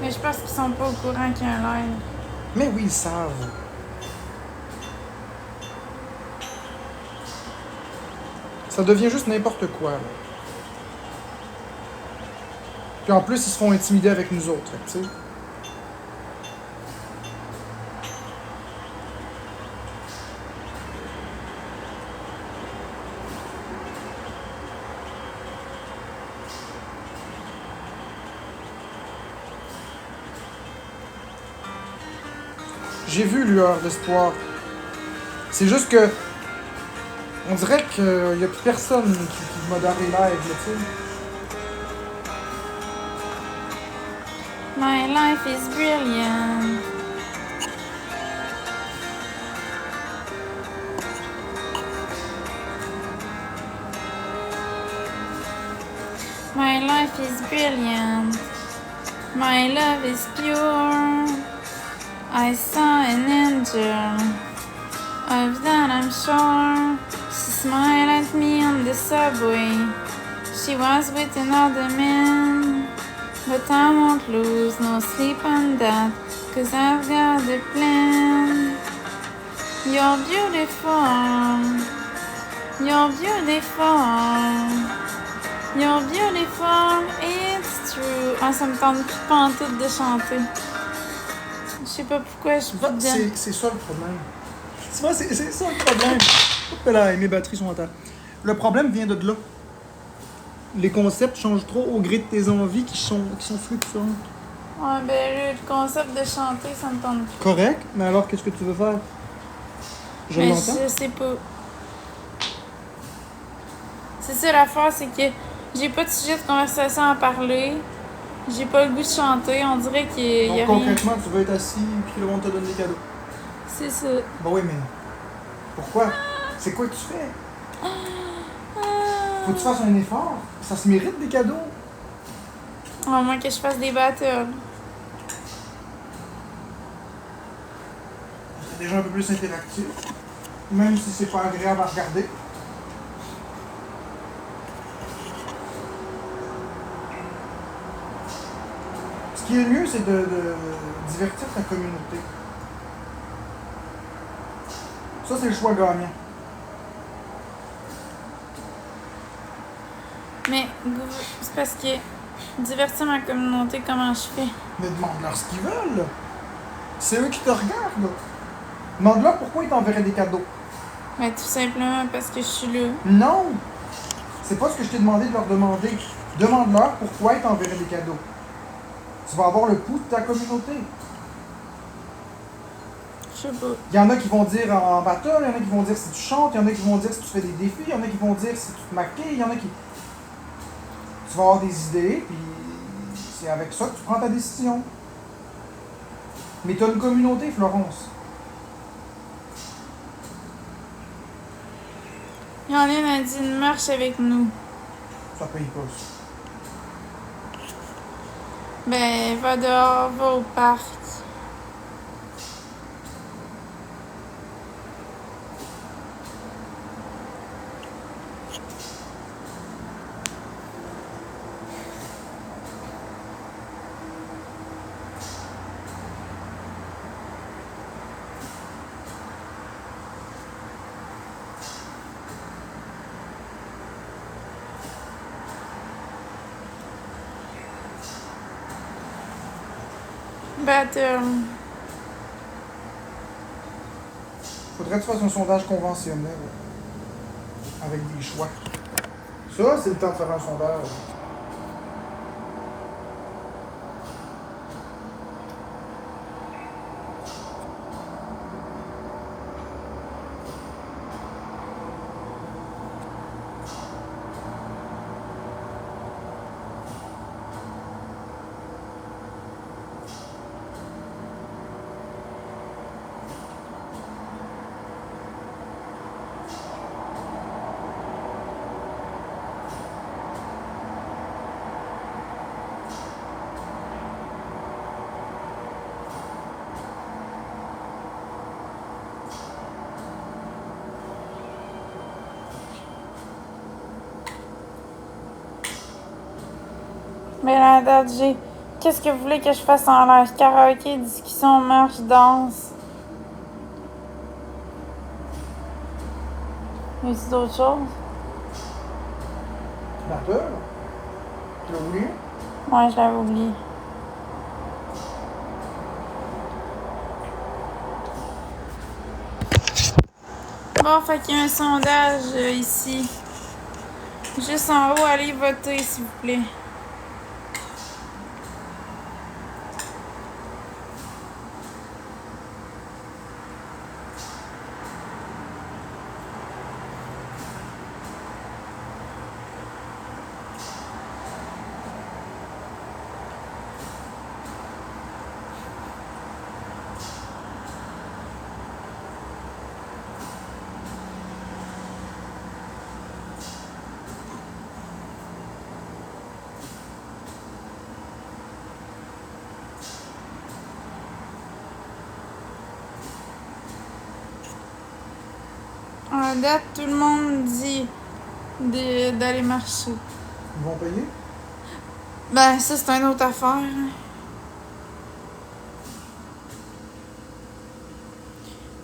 Mais je pense qu'ils sont pas au courant qu'il y a un live. Mais oui, ils savent. Ça devient juste n'importe quoi, là. Puis en plus, ils se font intimider avec nous autres, tu sais. J'ai vu lueur d'espoir. C'est juste que... On dirait qu'il n'y a plus personne qui modère les lives, là, tu sais. My life is brilliant. My life is brilliant. My love is pure. I saw an angel. Of that I'm sure. She smiled at me on the subway. She was with another man. But I won't lose no sleep on that, 'cause I've got a plan. You're beautiful. You're beautiful. You're beautiful, it's true. Ah, ça me tente plus pantoute de chanter. Je sais pas pourquoi je peux dire. C'est ça le problème. Tu vois, c'est ça le problème. Hop là, et mes batteries sont en terre. Le problème vient de là. Les concepts changent trop au gré de tes envies qui sont fluctuantes. Ouais, ben le concept de chanter, ça me tente plus. Correct, mais alors qu'est-ce que tu veux faire? Je Mais l'entends. je sais pas. C'est ça l'affaire, c'est que j'ai pas de sujet de conversation à parler. J'ai pas le goût de chanter. On dirait qu'il y a Donc rien. concrètement, tu veux être assis puis le monde te donne des cadeaux. C'est ça. Bah oui, mais pourquoi? C'est quoi que tu fais? Faut que tu fasses un effort. Ça se mérite des cadeaux. À moins que je fasse des battles. C'est déjà un peu plus interactif. Même si c'est pas agréable à regarder. Ce qui est le mieux, c'est de divertir ta communauté. Ça, c'est le choix gagnant. Mais c'est parce que divertir ma communauté, comment je fais? Mais demande-leur ce qu'ils veulent. C'est eux qui te regardent. Demande-leur pourquoi ils t'enverraient des cadeaux. Ben tout simplement parce que je suis là. Non! C'est pas ce que je t'ai demandé de leur demander. Demande-leur pourquoi ils t'enverraient des cadeaux. Tu vas avoir le pouls de ta communauté. Je sais pas. Il y en a qui vont dire en battle, il y en a qui vont dire si tu chantes, il y en a qui vont dire si tu fais des défis, il y en a qui vont dire si tu te maquilles, il y en a qui... Tu vas avoir des idées, puis c'est avec ça que tu prends ta décision. Mais tu as une communauté, Florence. Il y en a une a dit une marche avec nous. Ça paye pas, ça. Ben, va dehors, va au parc. Battle. Faudrait que tu fasses un sondage conventionnel. Avec des choix. Ça, c'est le temps de faire un sondage. Mais la date, j'ai. Qu'est-ce que vous voulez que je fasse en live? Karaoké, discussion, marche, danse. Y a-t-il d'autres choses? La peur? Tu l'as oublié? Ouais, je l'avais oublié. Bon, fait qu'il y a un sondage ici. Juste en haut, allez voter, s'il vous plaît. À date, tout le monde dit d'aller marcher. Ils vont payer? Ben, ça, c'est une autre affaire.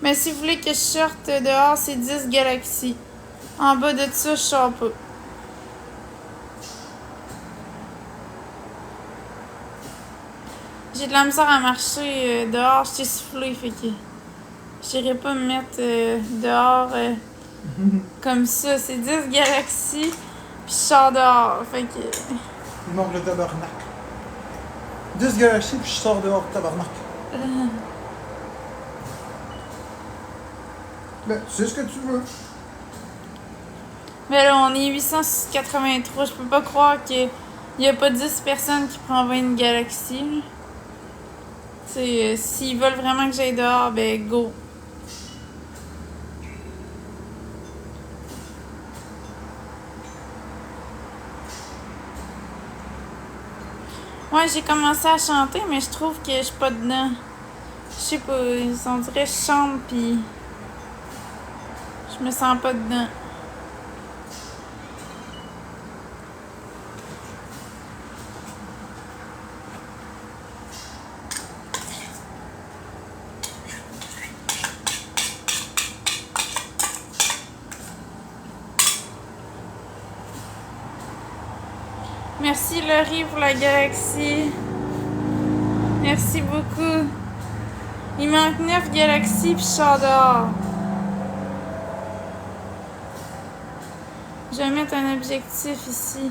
Mais si vous voulez que je sorte dehors, c'est 10 galaxies. En bas de ça, je sors pas. J'ai de la misère à marcher dehors, je suis soufflée, fait que j'irai pas me mettre dehors comme ça. C'est 10 galaxies, puis je sors dehors, fait que... Il manque le tabarnak. 10 galaxies, puis je sors dehors, tabarnak. Ben, tu sais ce que tu veux. Mais là, on est 883, je peux pas croire qu'il y a pas 10 personnes qui prennent 20 galaxies. T'sais, s'ils veulent vraiment que j'aille dehors, ben go. Ouais, j'ai commencé à chanter, mais je trouve que je suis pas dedans. Je sais pas, on dirait que je chante pis je me sens pas dedans. Merci Laurie pour la galaxie. Merci beaucoup. Il manque 9 galaxies puis je sors dehors. Je vais mettre un objectif ici.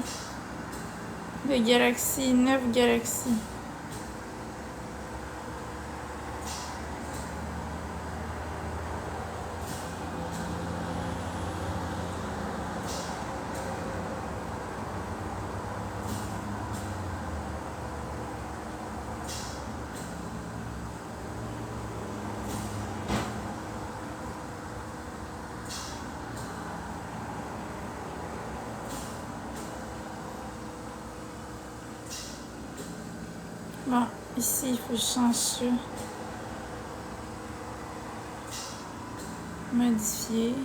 De galaxies, 9 galaxies. Bon, ici, il faut que je change ça. Modifier.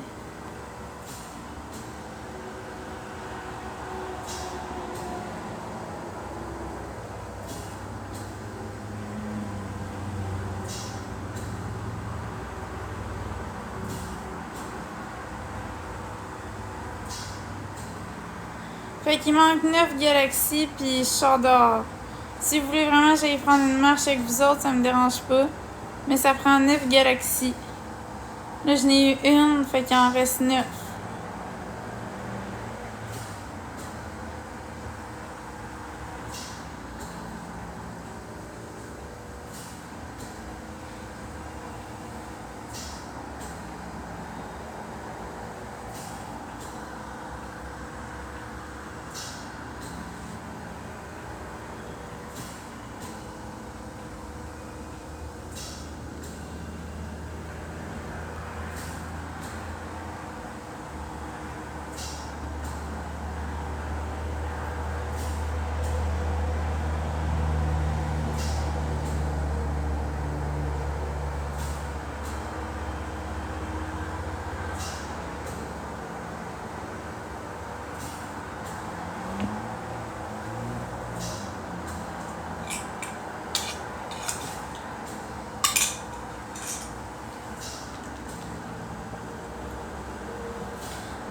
Fait qu'il manque 9 galaxies puis je sors dehors. Si vous voulez vraiment que j'aille prendre une marche avec vous autres, ça me dérange pas. Mais ça prend 9 galaxies. Là, je n'ai eu une, fait qu'il en reste 9.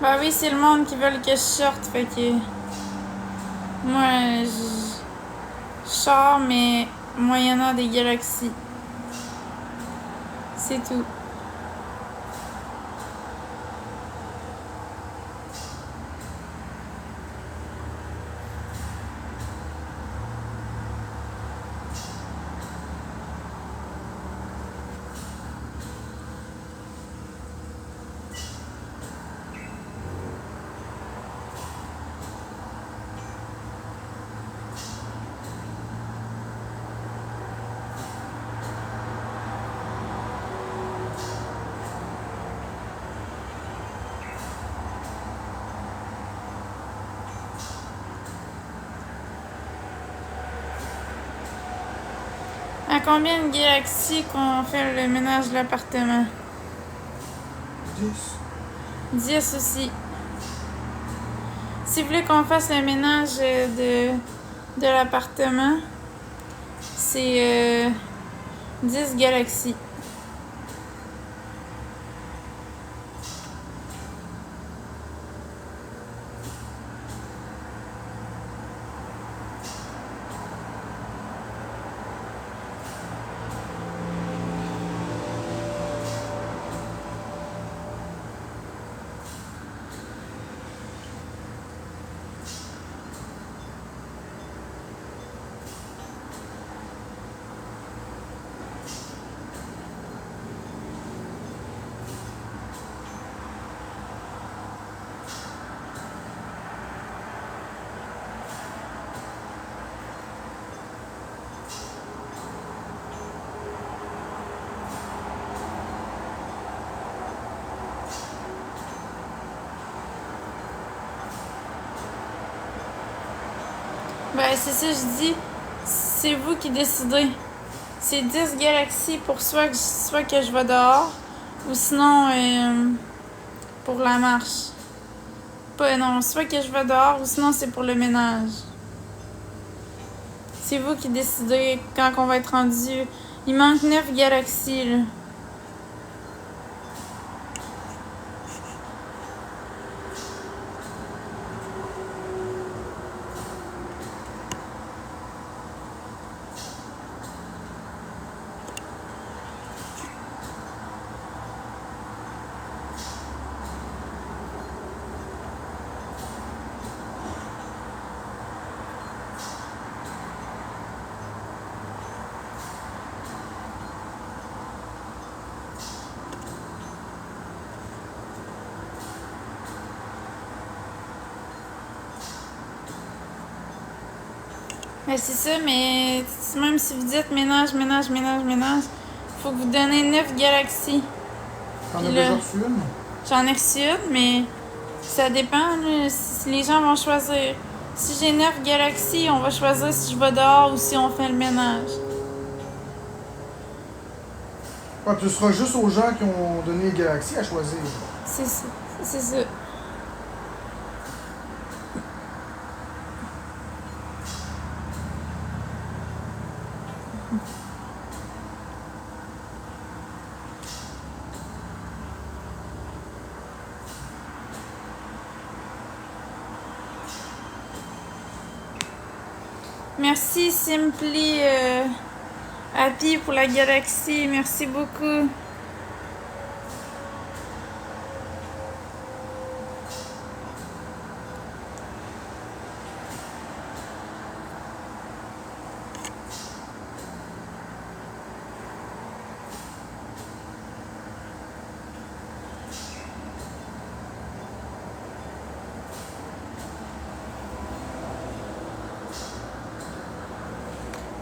Bah oui, c'est le monde qui veut que je sorte, fait que... Moi, je sors, mais moyennant des galaxies. C'est tout. À combien de galaxies qu'on fait le ménage de l'appartement? 10. 10 aussi. Si vous voulez qu'on fasse le ménage de l'appartement, c'est 10 galaxies. Ben, c'est ça, je dis, c'est vous qui décidez. C'est 10 galaxies pour soit que je vais dehors, ou sinon pour la marche. Pas, non, soit que je vais dehors, ou sinon c'est pour le ménage. C'est vous qui décidez quand on va être rendu. Il manque 9 galaxies, là. Ben, c'est ça, mais même si vous dites ménage, faut que vous donnez 9 galaxies. T'en as Puis déjà là, reçu une? j'en ai reçu une, mais ça dépend, là, si les gens vont choisir. Si j'ai 9 galaxies, on va choisir si je vais dehors ou si on fait le ménage. Ouais, puis ce sera juste aux gens qui ont donné les galaxies à choisir. C'est ça. C'est ça. Merci Simply Happy pour la galaxie. Merci beaucoup.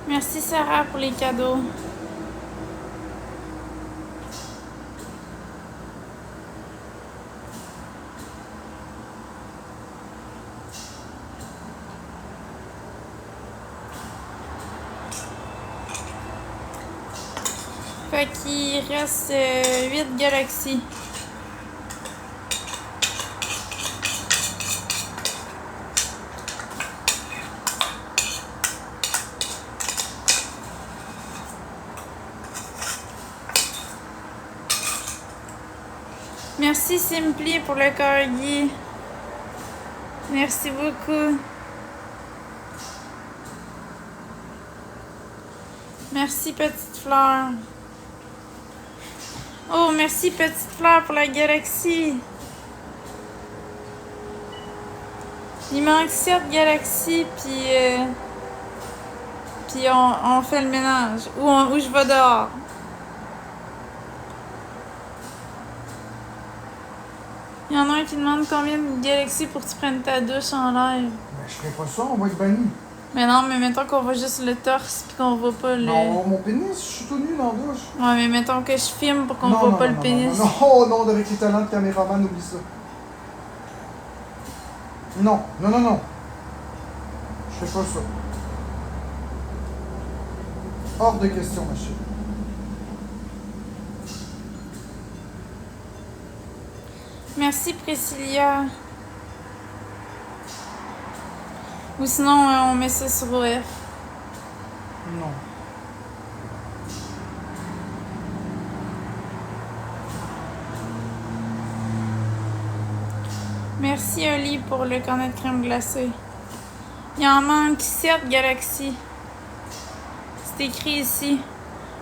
Merci Sarah pour les cadeaux. Fait qu'il reste 8 galaxies. Merci Simply pour le corgi. Merci beaucoup. Merci, petite fleur. Oh, merci, petite fleur, pour la galaxie. Il manque 7 galaxies, puis on fait le ménage. Ou je vais dehors. Il y en a un qui demande combien de galaxies pour que tu prennes ta douche en live. Ben, je ferai pas ça, on va être banni. Mais non, mais mettons qu'on voit juste le torse puis qu'on voit pas le... Non, mon pénis, je suis tout nu dans la douche. Ouais, mais mettons que je filme pour qu'on Non, voit non, pas non, le non, pénis. Non, non, oh, non, avec les talents de caméraman, oublie ça. Non, non, non, non. Je fais pas ça. Hors de question, ma chérie. Merci, Priscilla. Ou sinon, on met ça sur OF. Non. Merci, Oli, pour le cornet de crème glacée. Il en manque 7 galaxies. C'est écrit ici.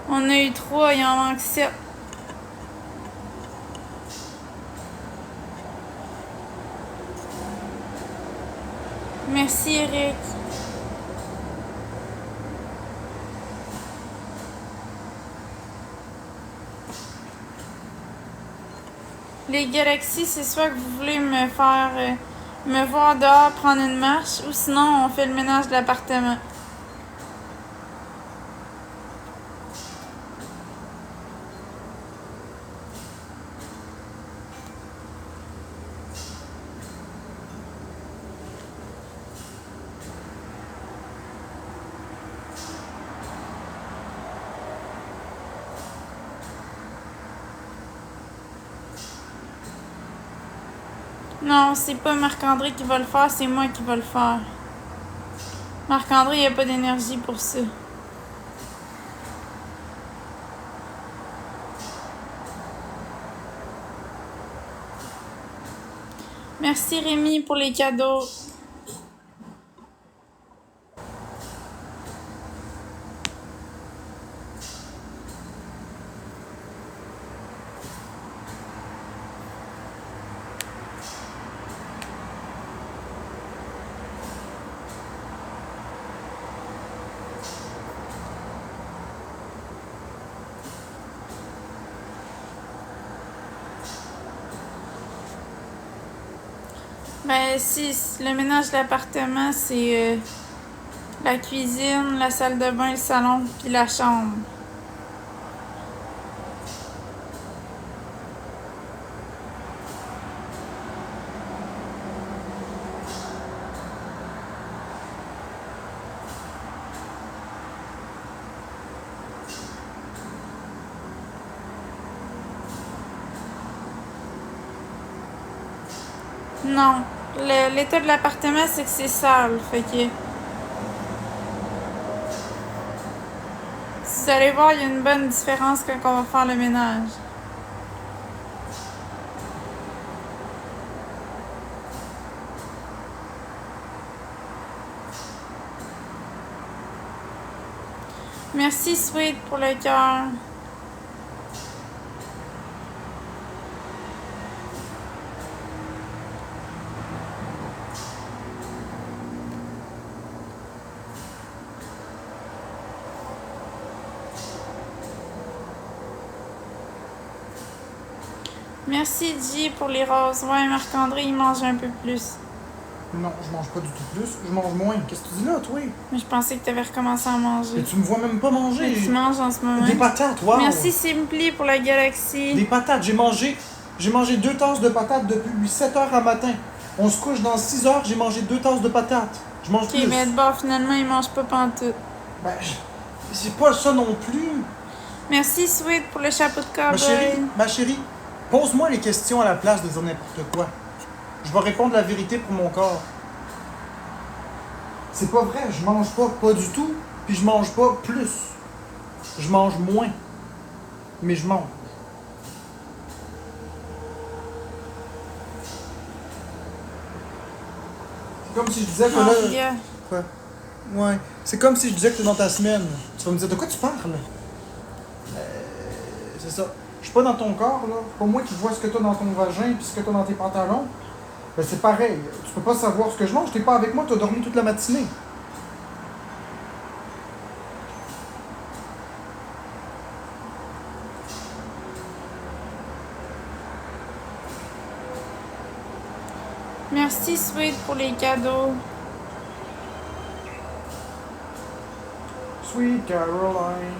On a eu 3, il en manque 7. Merci, Eric. Les galaxies, c'est soit que vous voulez me faire me voir dehors prendre une marche, ou sinon on fait le ménage de l'appartement. Non, c'est pas Marc-André qui va le faire, c'est moi qui va le faire. Marc-André, il a pas d'énergie pour ça. Merci Rémi pour les cadeaux. Ben, si le ménage de l'appartement, c'est la cuisine, la salle de bain, le salon, puis la chambre. Non. L'état de l'appartement, c'est que c'est sale. Fait que... Si vous allez voir, il y a une bonne différence quand on va faire le ménage. Merci Sweet pour le cœur. Merci J pour les roses. Ouais, Marc-André, il mange un peu plus. Non, je mange pas du tout plus, je mange moins. Qu'est-ce que tu dis là, toi? Mais je pensais que tu avais recommencé à manger. Et tu me vois même pas manger. Mais tu manges en ce moment. Des patates, wow! Merci Simply pour la galaxie. Des patates, j'ai mangé 2 tasses de patates depuis 7 heures à matin. On se couche dans 6 heures, j'ai mangé 2 tasses de patates. Je mange Ok, plus. mais bon, finalement, il mange pas pantoute. Ben, c'est pas ça non plus. Merci Sweet pour le chapeau de cowboy. Ma chérie, pose-moi les questions à la place de dire n'importe quoi. Je vais répondre la vérité pour mon corps. C'est pas vrai, je mange pas du tout, puis je mange pas plus. Je mange moins. Mais je mange. C'est comme si je disais que là... Yeah. Quoi? Ouais. C'est comme si je disais que t'es dans ta semaine. Tu vas me dire, de quoi tu parles? C'est ça. Je suis pas dans ton corps, là. C'est pas moi qui vois ce que t'as dans ton vagin puis ce que t'as dans tes pantalons. Ben c'est pareil. Tu peux pas savoir ce que je mange. T'es pas avec moi, t'as dormi toute la matinée. Merci, Sweet, pour les cadeaux. Sweet Caroline.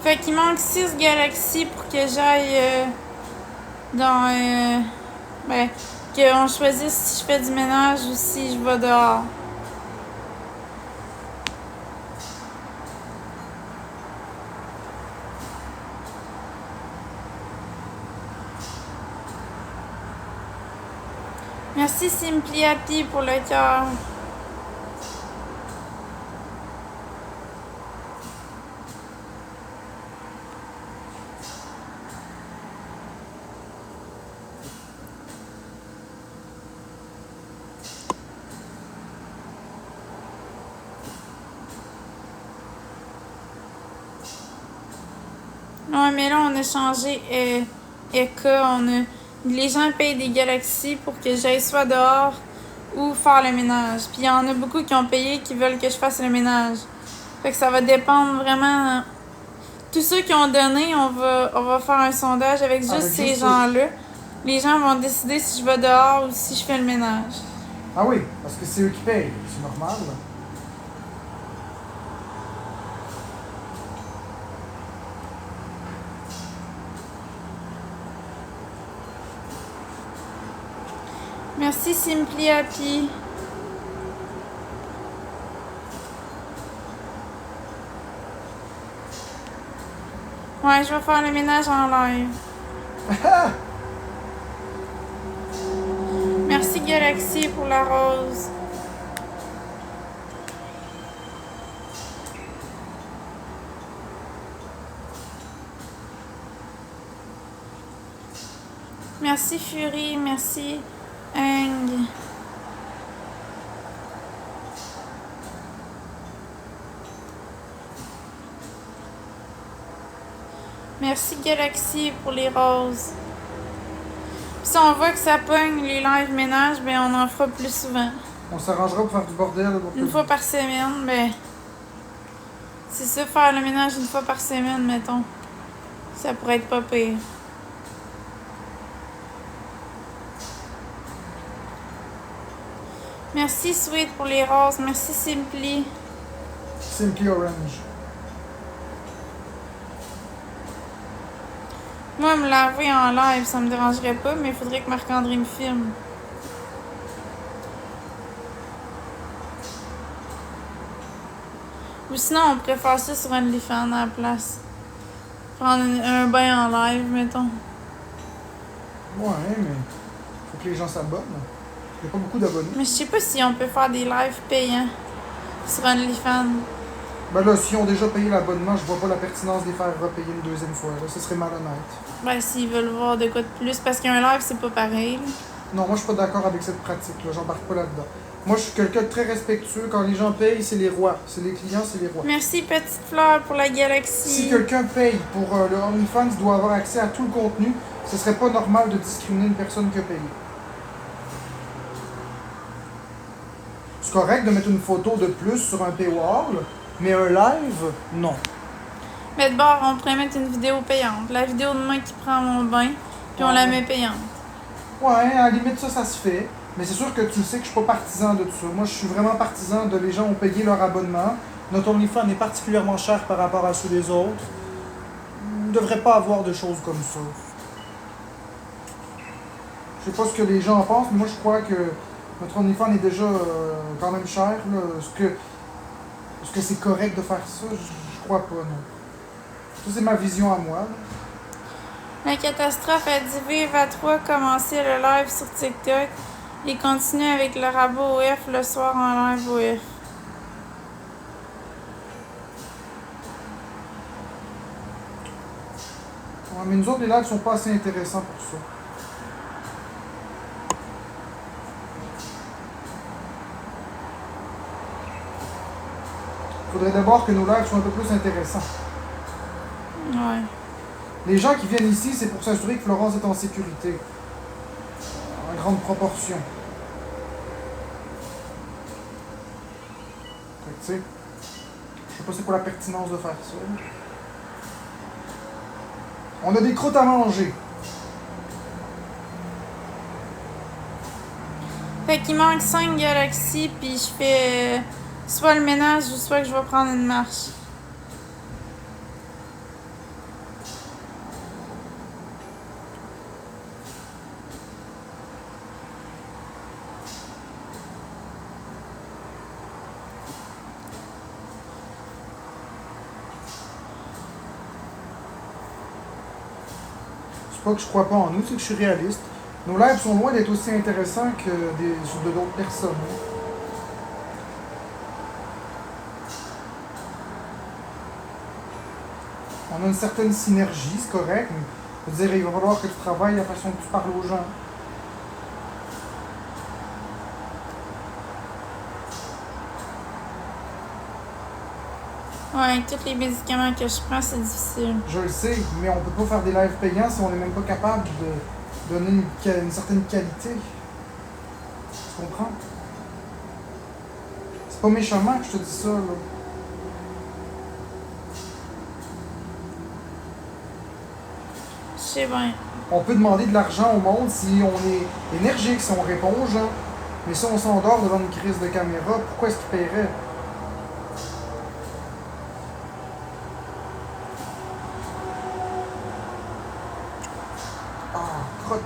Fait qu'il manque 6 galaxies pour que j'aille dans... ben, qu'on choisisse si je fais du ménage ou si je vais dehors. Merci Simply Happy pour le cœur. Ouais, mais là, on a changé Eka. Les gens payent des galaxies pour que j'aille soit dehors ou faire le ménage. Puis il y en a beaucoup qui ont payé qui veulent que je fasse le ménage. Fait que ça va dépendre vraiment. Tous ceux qui ont donné, on va faire un sondage avec juste ces gens-là. Les gens vont décider si je vais dehors ou si je fais le ménage. Ah oui, parce que c'est eux qui payent. C'est normal. Merci Simply Happy. Ouais, je vais faire le ménage en live. Merci Galaxy pour la rose. Merci Fury, merci Hang. Merci Galaxy pour les roses. Puis si on voit que ça pogne les live ménage, ben on en fera plus souvent. On s'arrangera pour faire du bordel. Une fois par semaine, ben... C'est ça, faire le ménage une fois par semaine, mettons. Ça pourrait être pas pire. Merci Sweet pour les roses. Merci Simply. Simply Orange. Moi, me laver en live, ça me dérangerait pas, mais il faudrait que Marc-André me filme. Ou sinon, on pourrait faire ça sur OnlyFans à la place. Prendre un bain en live, mettons. Ouais, mais faut que les gens s'abonnent. Il n'y a pas beaucoup d'abonnés. Mais je sais pas si on peut faire des lives payants sur OnlyFans. Ben là, s'ils ont déjà payé l'abonnement, je vois pas la pertinence de les faire repayer une deuxième fois. Là, ce serait malhonnête. Ben, s'ils veulent voir de quoi de plus, parce qu'un live, c'est pas pareil. Là. Non, moi, je suis pas d'accord avec cette pratique-là. J'embarque pas là-dedans. Moi, je suis quelqu'un de très respectueux. Quand les gens payent, c'est les rois. C'est les clients, c'est les rois. Merci, Petite Fleur, pour la galaxie. Si quelqu'un paye pour le OnlyFans, doit avoir accès à tout le contenu. Ce serait pas normal de discriminer une personne qui a payé. C'est correct de mettre une photo de plus sur un paywall, mais un live, non. Mais de bord, on pourrait mettre une vidéo payante. La vidéo de moi qui prend mon bain, puis on la met payante. Ouais, à la limite, ça se fait. Mais c'est sûr que tu sais que je suis pas partisan de tout ça. Moi, je suis vraiment partisan de les gens ont payé leur abonnement. Notre OnlyFans est particulièrement cher par rapport à ceux des autres. On ne devrait pas avoir de choses comme ça. Je sais pas ce que les gens en pensent, mais moi, je crois que notre OnlyFans est déjà quand même cher. Là. Est-ce que c'est correct de faire ça? Je crois pas, non. Ça, c'est ma vision à moi. Là. La catastrophe a dit Vive à 3 commencer le live sur TikTok et continuer avec le rabot OF le soir en live OF. Ouais, mais nous autres, les lives sont pas assez intéressants pour ça. Faudrait d'abord que nos lives soient un peu plus intéressants. Ouais. Les gens qui viennent ici, c'est pour s'assurer que Florence est en sécurité. En grande proportion. Fait que, tu sais, je sais pas c'est quoi la pertinence de faire ça. On a des croûtes à manger. Fait qu'il manque 5 galaxies, puis je fais soit le ménage ou soit que je vais prendre une marche. C'est pas que je crois pas en nous, c'est que je suis réaliste. Nos lives sont loin d'être aussi intéressants que de d'autres personnes. On a une certaine synergie, c'est correct, mais je veux dire, il va falloir que tu travailles la façon que tu parles aux gens. Ouais, avec tous les médicaments que je prends, c'est difficile. Je le sais, mais on peut pas faire des lives payants si on n'est même pas capable de donner une certaine qualité. Tu comprends? C'est pas méchamment que je te dis ça, là. Je sais bien. On peut demander de l'argent au monde si on est énergique, si on répond aux gens. Mais si on s'endort devant une crise de caméra, pourquoi est-ce qu'ils paieraient? Ah, crotte.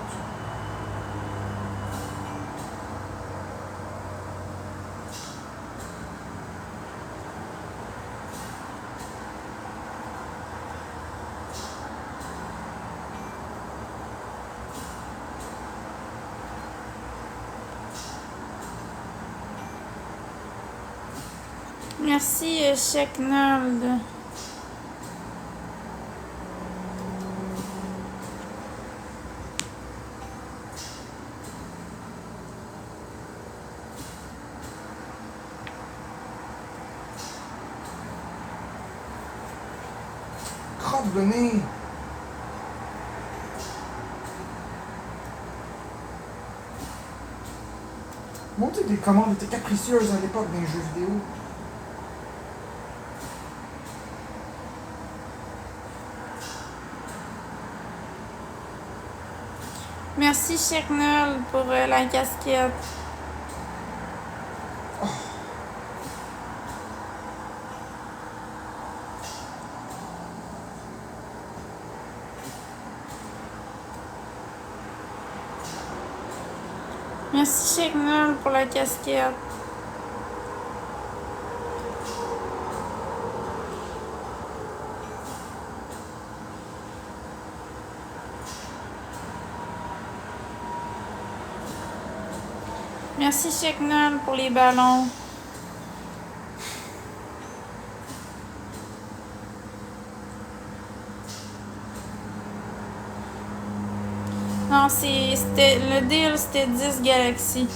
Merci, Checknold. Crotte de nez. Mon Dieu, les commandes étaient capricieuses à l'époque des jeux vidéo. Merci, Checknold, pour la casquette. Merci, Checknold, pour la casquette. Merci, Checknold, pour les ballons. Non, le deal, c'était 10 galaxies.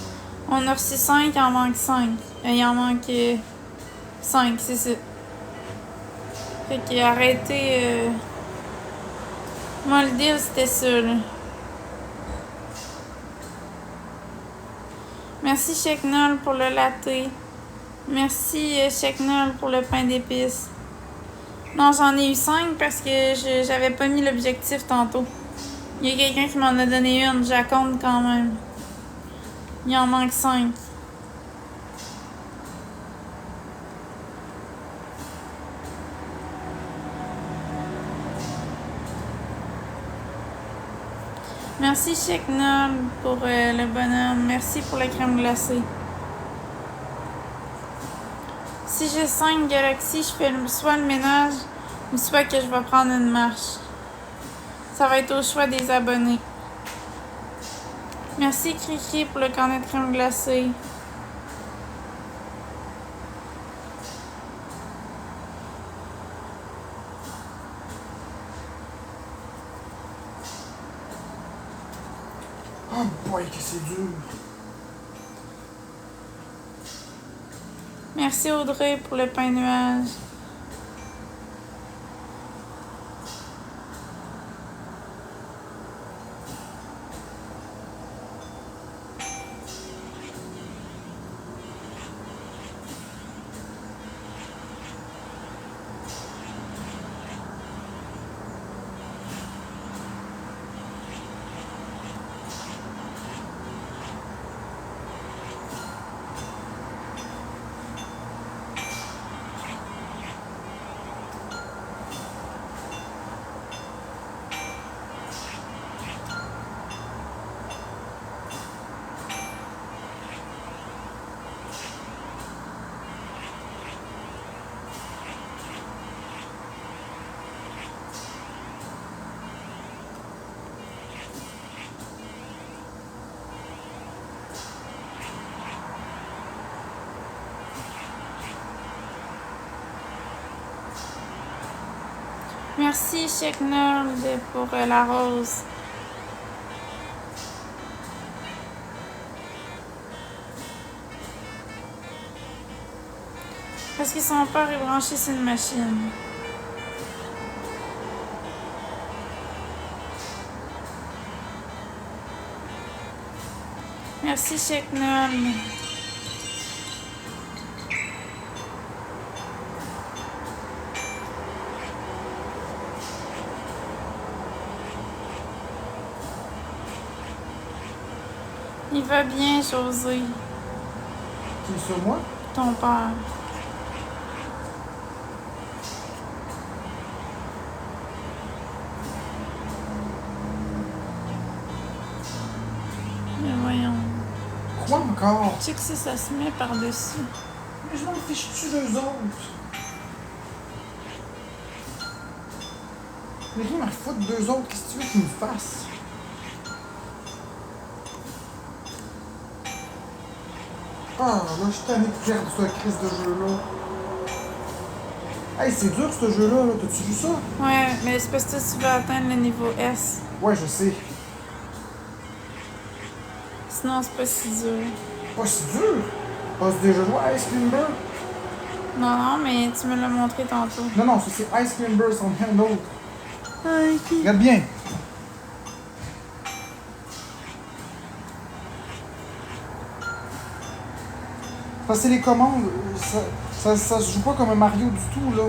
On a reçu 5, il en manque 5. Il en manque 5, c'est ça. Fait que arrêtez. Moi, le deal, c'était ça, là. Merci, Checknold, pour le latte. Merci, Checknold, pour le pain d'épices. Non, j'en ai eu 5 parce que j'avais pas mis l'objectif tantôt. Il y a quelqu'un qui m'en a donné une, je la compte quand même. Il en manque 5. Merci Checknold pour le bonhomme. Merci pour la crème glacée. Si j'ai 5 galaxies, je fais soit le ménage ou soit que je vais prendre une marche. Ça va être au choix des abonnés. Merci Cricri pour le cornet de crème glacée. Oh boy, que c'est dur. Merci Audrey pour le pain nuage. Merci Cheikh Nerd pour la rose. Parce que son père est branché sur une machine. Merci Cheikh Nerd. Il va bien, José. Qui sur moi? Ton père. Mais voyons. Quoi encore? Tu sais que ça se met par-dessus. Mais je m'en fiche-tu d'eux autres? Mais rien à foutre d'eux autres, qu'est-ce que tu veux qu'ils me fassent? Ah, là, je suis tanné de perdre ce crise de jeu-là. Hey, c'est dur ce jeu-là, là. T'as-tu vu ça? Ouais, mais c'est parce que tu vas atteindre le niveau S. Ouais, je sais. Sinon, c'est pas si dur. Pas si dur. T'as déjà joué à Ice Climber? Non, non, mais tu me l'as montré tantôt. Non, non, ça c'est Ice Climber, c'en est un autre. Ok. Regarde bien. Parce que c'est les commandes, ça se joue pas comme un Mario du tout, là.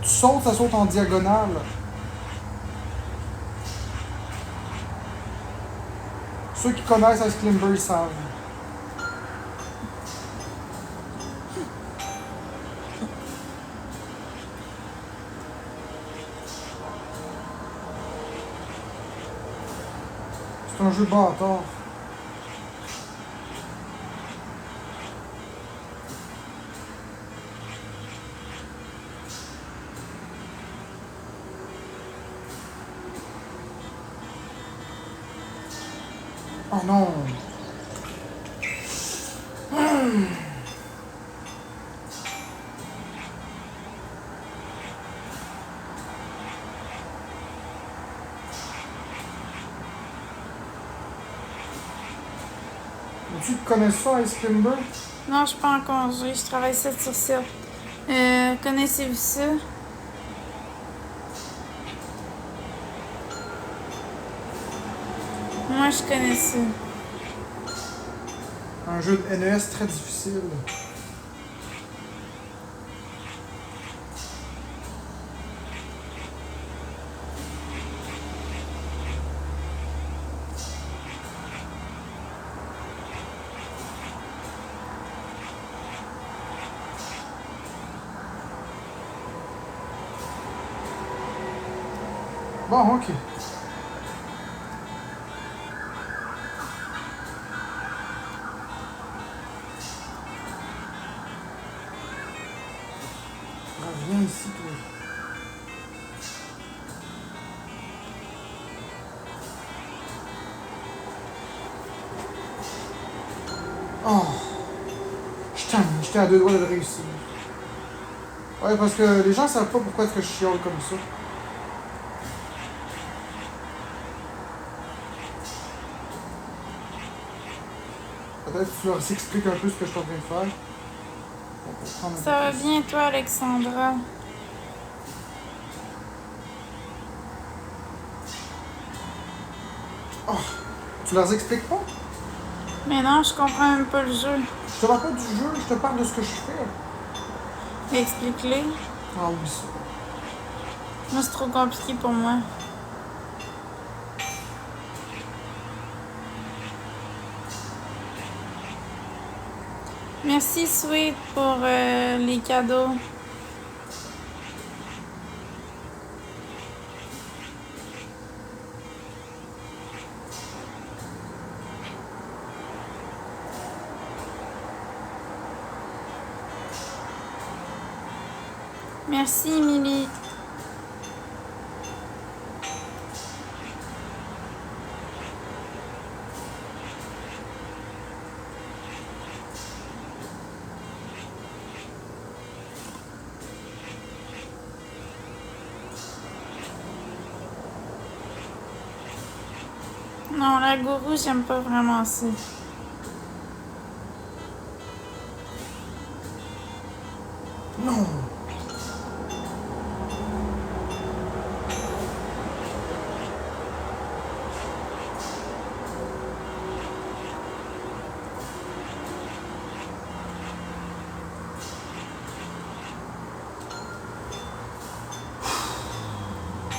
Tu sautes, ça saute en diagonale. Ceux qui connaissent Ice Climber, ils savent. C'est un jeu bâtard. Oh non! Tu connais ça, Ice Climber? Non, je suis pas en congé. Je travaille 7 sur 7. Connaissez-vous ça? Moi, je connais ça. Un jeu de NES très difficile. Bon, ok. Reviens ici, toi. Oh! J'étais à deux doigts de le réussir. Ouais, parce que les gens savent pas pourquoi est-ce que je chiale comme ça. Peut-être que tu leur expliques un peu ce que je suis en train de faire. Pour prendre un Ça peu va plus. bien, toi, Alexandra? Oh, tu leur expliques pas? Mais non, je comprends même pas le jeu. Je te parle pas du jeu, je te parle de ce que je fais. Explique-les. Ah oui, ça. Moi, c'est trop compliqué pour moi. Merci, Sweet, pour les cadeaux. Merci, Emily. Non, la gourou, j'aime pas vraiment ça. Non!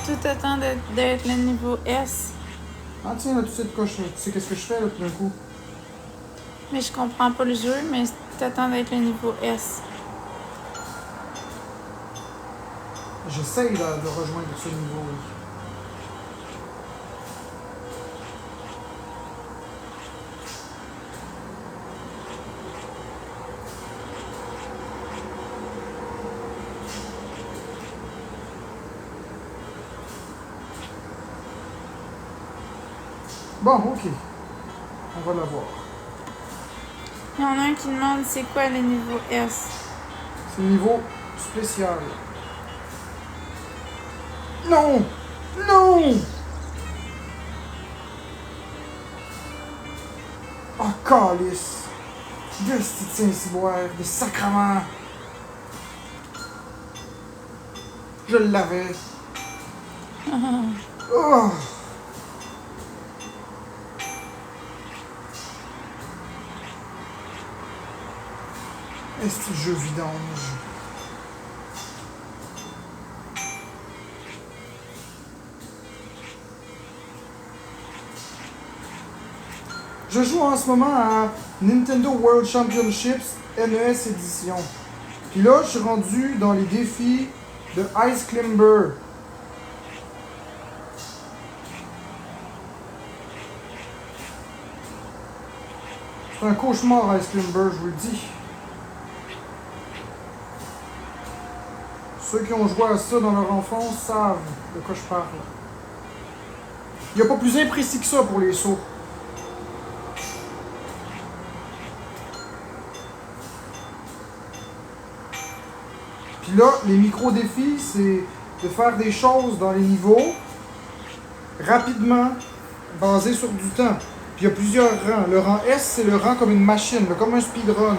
Tout attend d'être le niveau S. Ah tiens, là, tu sais de quoi tu sais qu'est-ce que je fais là tout d'un coup? Mais je comprends pas le jeu, mais t'attends d'être le niveau S. J'essaye là, de rejoindre ce niveau. Là. Bon, ok. On va la voir. Il y en a un qui demande c'est quoi le niveau S. C'est le niveau spécial. Non! Non! Oh, calice! De ce Saint-Cyboire, des sacrements! Je l'avais. Oh! Est-ce que jeu vidange? Je joue en ce moment à Nintendo World Championships NES Edition. Puis là, je suis rendu dans les défis de Ice Climber. C'est un cauchemar, Ice Climber, je vous le dis. Ceux qui ont joué à ça dans leur enfance savent de quoi je parle. Il n'y a pas plus imprécis que ça pour les sauts. Puis là, les micro-défis, c'est de faire des choses dans les niveaux rapidement, basés sur du temps. Puis il y a plusieurs rangs. Le rang S, c'est le rang comme une machine, comme un speedrun.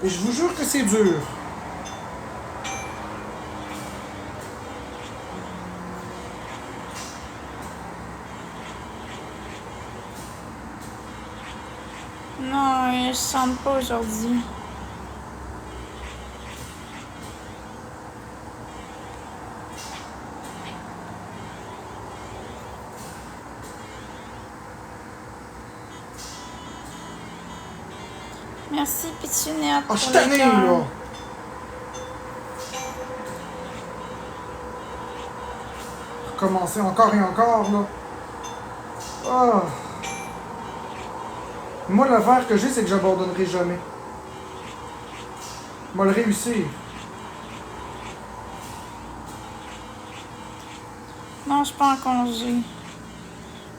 Et je vous jure que c'est dur. Non, je chante pas aujourd'hui. Merci, Pitchounette. Ah, je suis tanné, là! Recommencer encore et encore, là. Ah! Moi, l'affaire que j'ai, c'est que j'abandonnerai jamais. Moi, le réussir. Non, je suis pas en congé.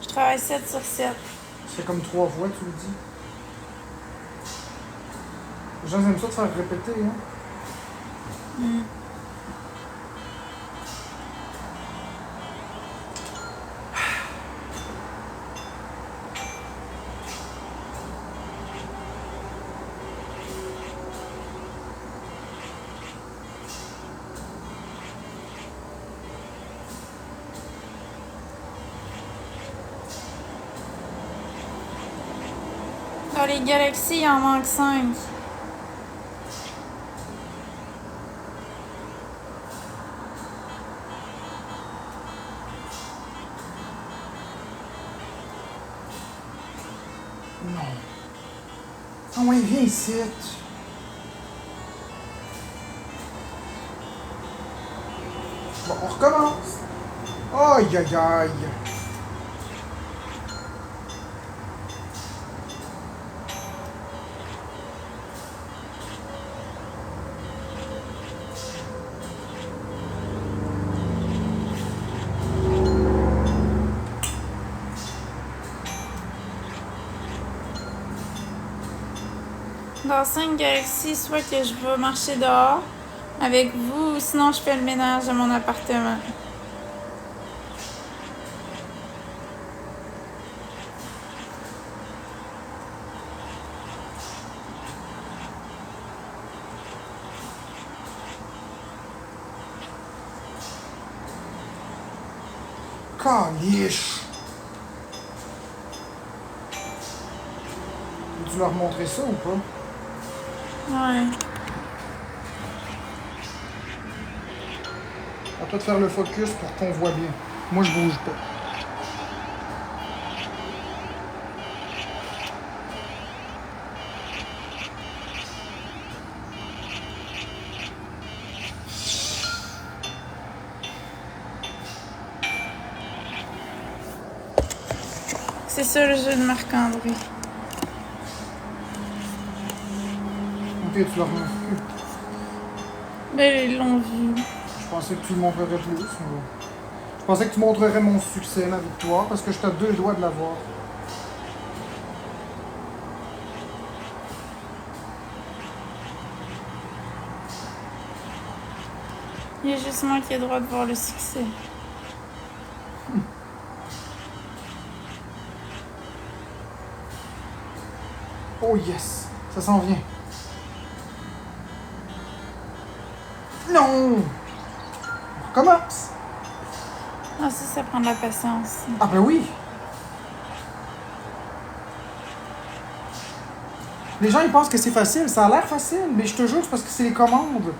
Je travaille 7 sur 7. C'est comme 3 fois, tu le dis. Les gens aiment ça de faire répéter, hein? Sur les galaxies, il en manque 5. Non. Ah ouais, viens ici. Bon, on recommence. Aïe, aïe, aïe. Dans 5 galaxies, soit que je vais marcher dehors avec vous, ou sinon je fais le ménage à mon appartement. Caliche. Tu leur montrer ça ou pas? Ouais. À toi de faire le focus pour qu'on voit bien. Moi, je bouge pas. C'est ça le jeu de Marc-André. Ok, tu leur montres plus. Ben, ils l'ont vu. Je pensais que tu le montrerais plus. Mais bon. Je pensais que tu montrerais mon succès, ma victoire, parce que j'étais à 2 doigts de l'avoir. Il y a juste moi qui ai le droit de voir le succès. Oh yes! Ça s'en vient. Non! On recommence! Ah, ça prend de la patience. Ah ben oui! Les gens, ils pensent que c'est facile. Ça a l'air facile, mais je te jure, c'est parce que c'est les commandes.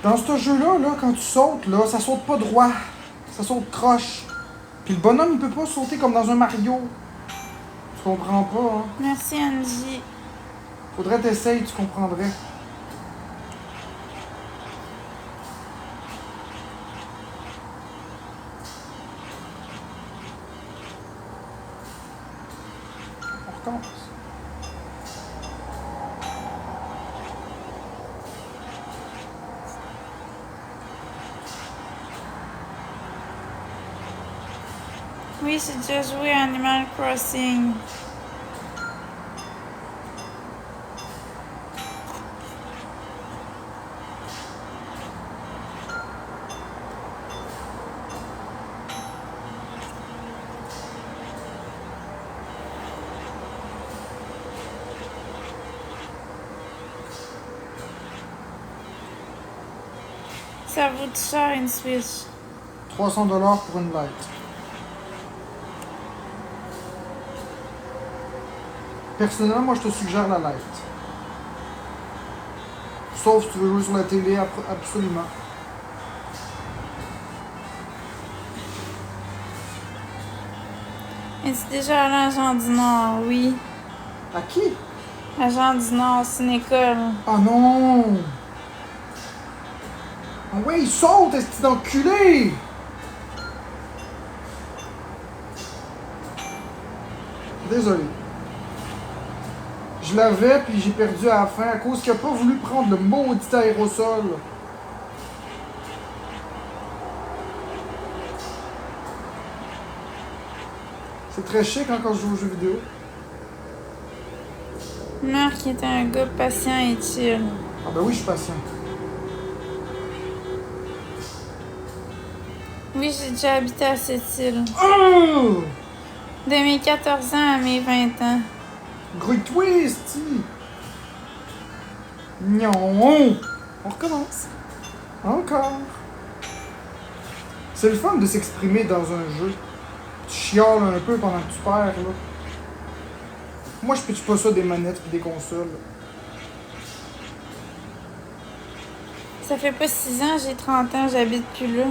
Dans ce jeu-là, là, quand tu sautes, là, ça saute pas droit. Ça saute croche. Puis le bonhomme, il peut pas sauter comme dans un Mario. Tu comprends pas, hein? Merci, Angie. Faudrait t'essayer, tu comprendrais. On recommence. Oui, j'ai déjà joué à Animal Crossing. Ça vaut cher une Switch. 300$ pour une light. Personnellement, moi, je te suggère la light. Sauf si tu veux jouer sur la télé, absolument. Es-tu déjà allé à Jean du Nord? Oui. À qui? À Jean du Nord, c'est une école. Ah non! Ah ouais, il saute, est-ce d'enculé? Désolé. Je l'avais, puis j'ai perdu à la fin à cause qu'il n'a pas voulu prendre le maudit aérosol. C'est très chic hein, quand je joue aux jeux vidéo. Marc était un gars patient et chill. Ah ben oui, je suis patient. Oui, j'ai déjà habité à cette île. Oh! De mes 14 ans à mes 20 ans. Gros twist! Non! On recommence. Encore. C'est le fun de s'exprimer dans un jeu. Tu chiales un peu pendant que tu perds, là. Moi, je pitche pas ça des manettes et des consoles. Ça fait pas 6 ans, j'ai 30 ans, j'habite plus là.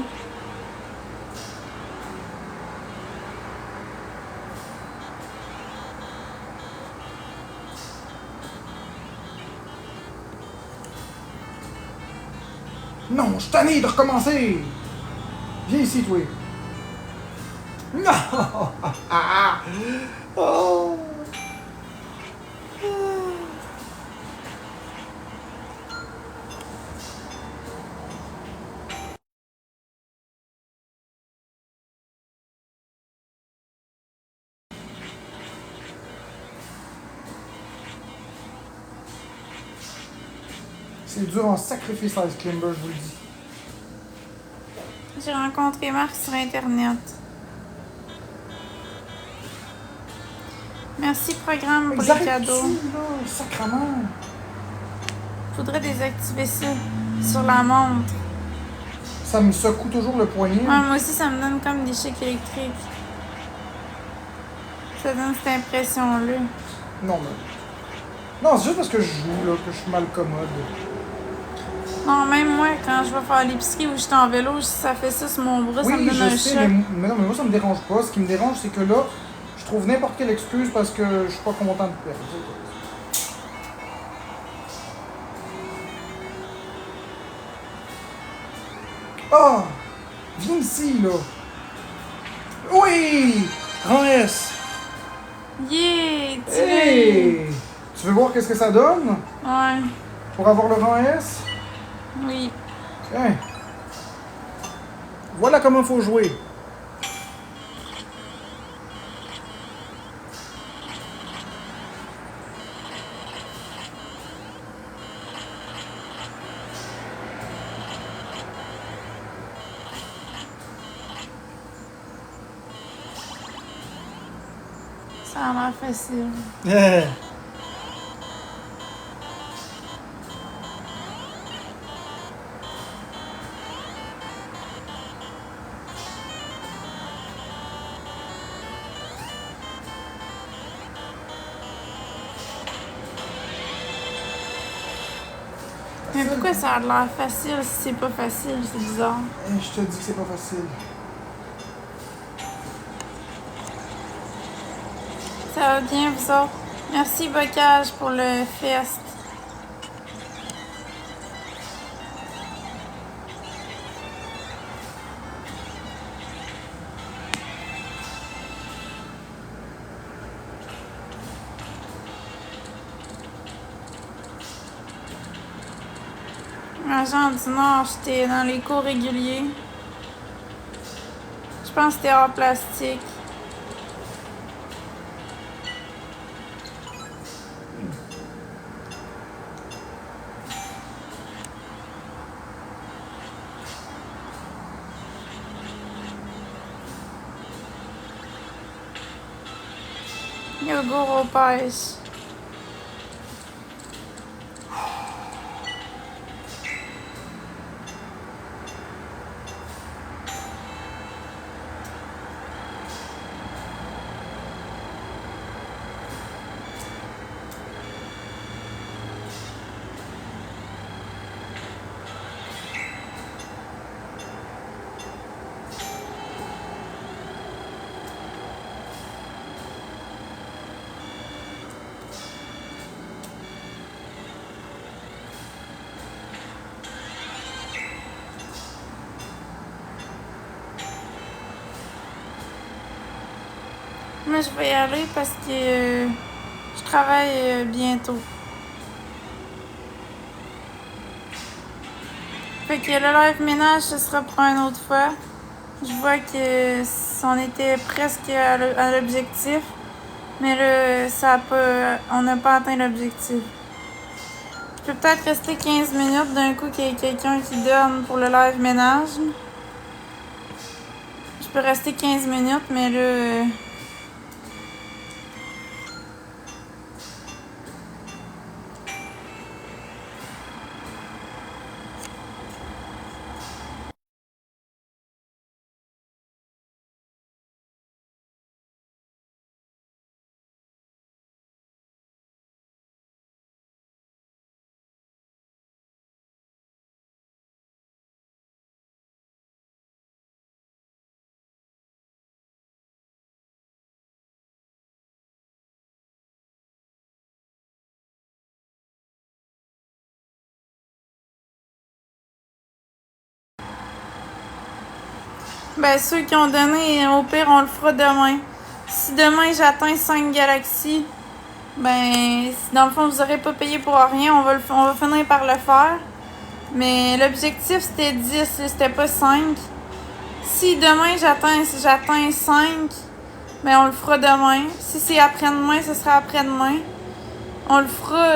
Non, je suis tanné de recommencer! Viens ici, toi. Non! Oh! C'est dur en sacrifice Ice Climber, je vous le dis. J'ai rencontré Marc sur Internet. Merci, programme, pour les cadeaux. Là, sacrement! Faudrait désactiver ça sur la montre. Ça me secoue toujours le poignet. Ouais, moi aussi, ça me donne comme des chocs électriques. Ça donne cette impression-là. Non, mais... Non, c'est juste parce que je joue, là, que je suis mal commode. Non, même moi, quand je vais faire l'épicerie ou je suis en vélo, ça fait ça sur mon bras, ça me donne un je sais, choc. mais non, mais moi, ça me dérange pas. Ce qui me dérange, c'est que là, je trouve n'importe quelle excuse parce que je suis pas content de perdre. Ah! Viens ici, là! Oui! Grand S! Yeah! Tu Hey! Tu veux voir qu'est-ce que ça donne Ouais, pour avoir le rang S? oui. Tiens. Voilà comment il faut jouer. Ça a l'air facile. Mais pourquoi ça a l'air facile si c'est pas facile? C'est bizarre. Je te dis que c'est pas facile. Ça va bien, vous autres? Merci, Bocage, pour le fest. Agent du Nord, j'étais dans les cours réguliers. Je pense que c'était hors plastique. Yogourt aux pêches. Moi, je vais y aller parce que je travaille bientôt. Fait que le live ménage, ce sera pour une autre fois. Je vois que on était presque à l'objectif, mais là, on n'a pas atteint l'objectif. Je peux peut-être rester 15 minutes d'un coup qu'il y ait quelqu'un qui donne pour le live ménage. Je peux rester 15 minutes, mais là... Ben, ceux qui ont donné, au pire, on le fera demain. Si demain j'atteins 5 galaxies, ben, dans le fond, vous aurez pas payé pour rien. On va finir par le faire. Mais l'objectif, c'était 10, là, c'était pas 5. Si demain j'atteins 5, ben, on le fera demain. Si c'est après-demain, ce sera après-demain. On le fera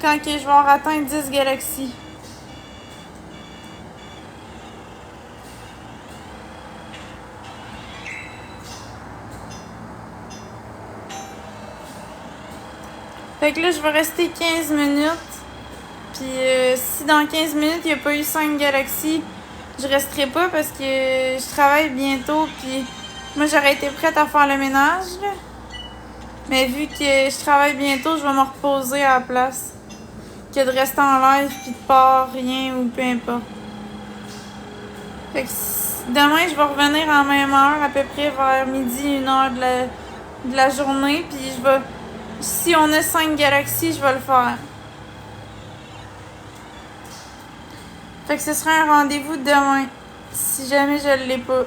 quand je vais avoir atteint 10 galaxies. Fait que là, je vais rester 15 minutes. Puis si dans 15 minutes, il n'y a pas eu 5 galaxies, je resterai pas parce que je travaille bientôt. Puis moi, j'aurais été prête à faire le ménage, là. Mais vu que je travaille bientôt, je vais me reposer à la place. Que de rester en live puis de pas rien ou peu importe. Fait que demain, je vais revenir à la même heure, à peu près vers midi, 1h de la journée. Puis je vais... Si on a 5 galaxies, je vais le faire. Fait que ce sera un rendez-vous demain. Si jamais je l'ai pas.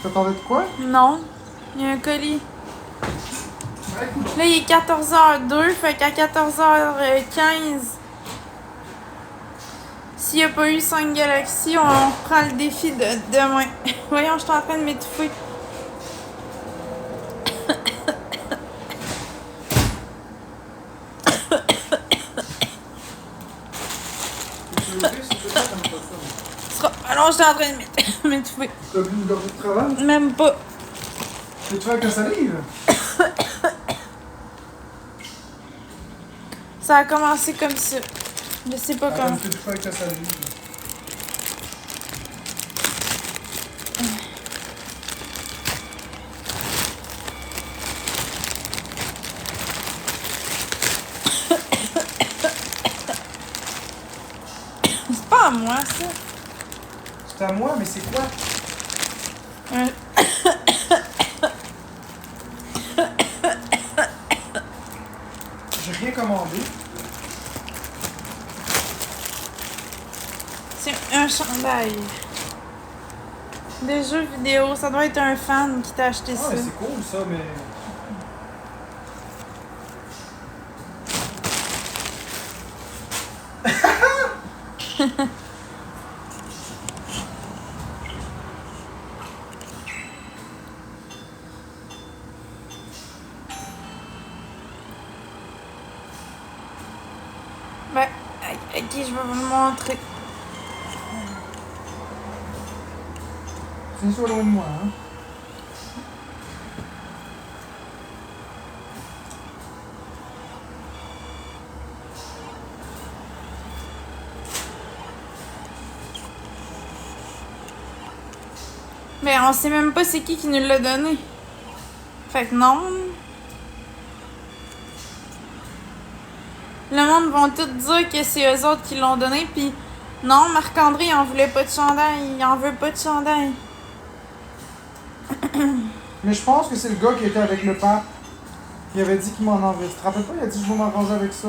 T'attendais de quoi? Non. Il y a un colis. Ouais, écoute. Là, il est 14h02. Fait qu'à 14h15... S'il n'y a pas eu 5 galaxies, on reprend le défi de demain. Voyons, je suis en train de m'étouffer. Alors, je suis en train de m'étouffer. T'as bu une gorgée de travail? Même pas. Tu fais avec la salive? Ça a commencé comme ça. Je sais pas comment. Tu fais avec la salive. C'est pas à moi, ça. C'est à moi, mais c'est quoi? Un... J'ai rien commandé. C'est un chandail. De jeux vidéo. Ça doit être un fan qui t'a acheté Ah, ça. mais c'est cool ça, mais. Ben, ok, je vais vous le montrer. C'est soit loin de moi, hein. Mais on sait même pas c'est qui nous l'a donné. Fait que non. Le monde vont tout dire que c'est eux autres qui l'ont donné, puis non, Marc-André, il en voulait pas de chandail. Il en veut pas de chandail. Mais je pense que c'est le gars qui était avec le pape. Il avait dit qu'il m'en enlevait. Tu te rappelles pas? Il a dit je vais m'arranger avec ça.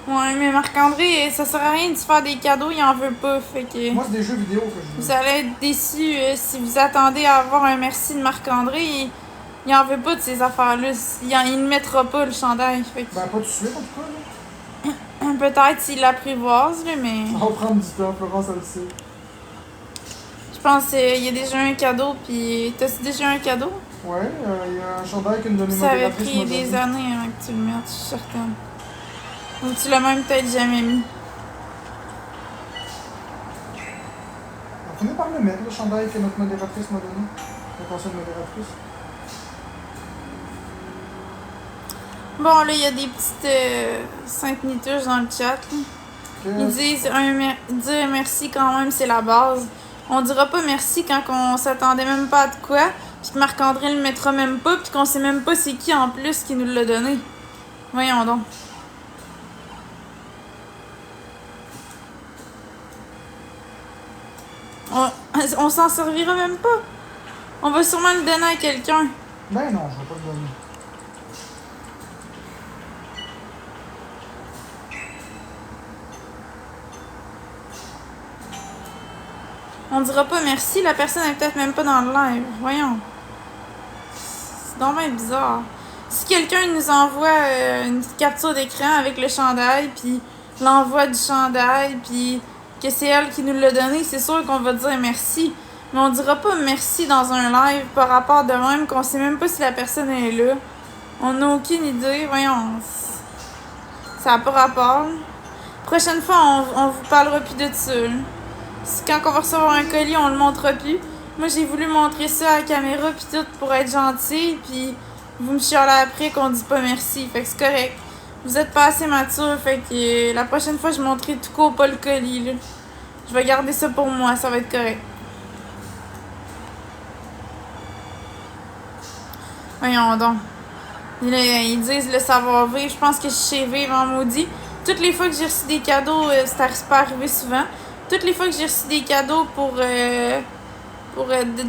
Ouais, mais Marc-André, ça sert à rien de se faire des cadeaux, il en veut pas. Fait que Moi, c'est des jeux vidéo que je vous veux. allez être déçus si vous attendez à avoir un merci de Marc-André. Il en veut pas de ces affaires-là. Il ne mettra pas le chandail. Fait que... Ben, pas tout de suite, en tout cas. Là. Peut-être s'il l'apprivoise, là, mais Ça va prendre du temps, Florence, elle le sait. je pense qu'il y a déjà un cadeau. Puis t'as-tu déjà un cadeau? Ouais, il y a un chandail qu'une de mes Ça avait modératrices pris m'a des donné. années avant que tu le mettes, je suis certaine. Ou tu l'as même peut-être jamais mis. On finit par le mettre, le chandail que notre modératrice m'a donné. Notre ancienne modératrice. Bon, là, il y a des petites sainte-nitouches dans le chat. Là. Ils disent dire merci quand même, c'est la base. On dira pas merci quand on s'attendait même pas à de quoi, puis que Marc-André le mettra même pas, puis qu'on sait même pas c'est qui en plus qui nous l'a donné. Voyons donc. On s'en servira même pas. On va sûrement le donner à quelqu'un. Ben non, je vais pas le donner. On dira pas merci, la personne est peut-être même pas dans le live. Voyons. C'est donc bien bizarre. Si quelqu'un nous envoie une petite capture d'écran avec le chandail, puis l'envoi du chandail, puis que c'est elle qui nous l'a donné, c'est sûr qu'on va dire merci. Mais on dira pas merci dans un live par rapport de même qu'on sait même pas si la personne est là. On n'a aucune idée. Voyons. Ça n'a pas rapport. Prochaine fois, on vous parlera plus de ça. Quand on va recevoir un colis, on le montrera plus. Moi, j'ai voulu montrer ça à la caméra puis tout pour être gentil, puis vous me chialez après qu'on dit pas merci. Fait que c'est correct. Vous êtes pas assez mature, fait que la prochaine fois, je montrerai tout court pas le colis, là. Je vais garder ça pour moi, ça va être correct. Voyons donc. Ils disent le savoir-vivre. Je pense que je suis chez Vive en maudit. Toutes les fois que j'ai reçu des cadeaux, c'est pas arrivé souvent. Toutes les fois que j'ai reçu des cadeaux pour de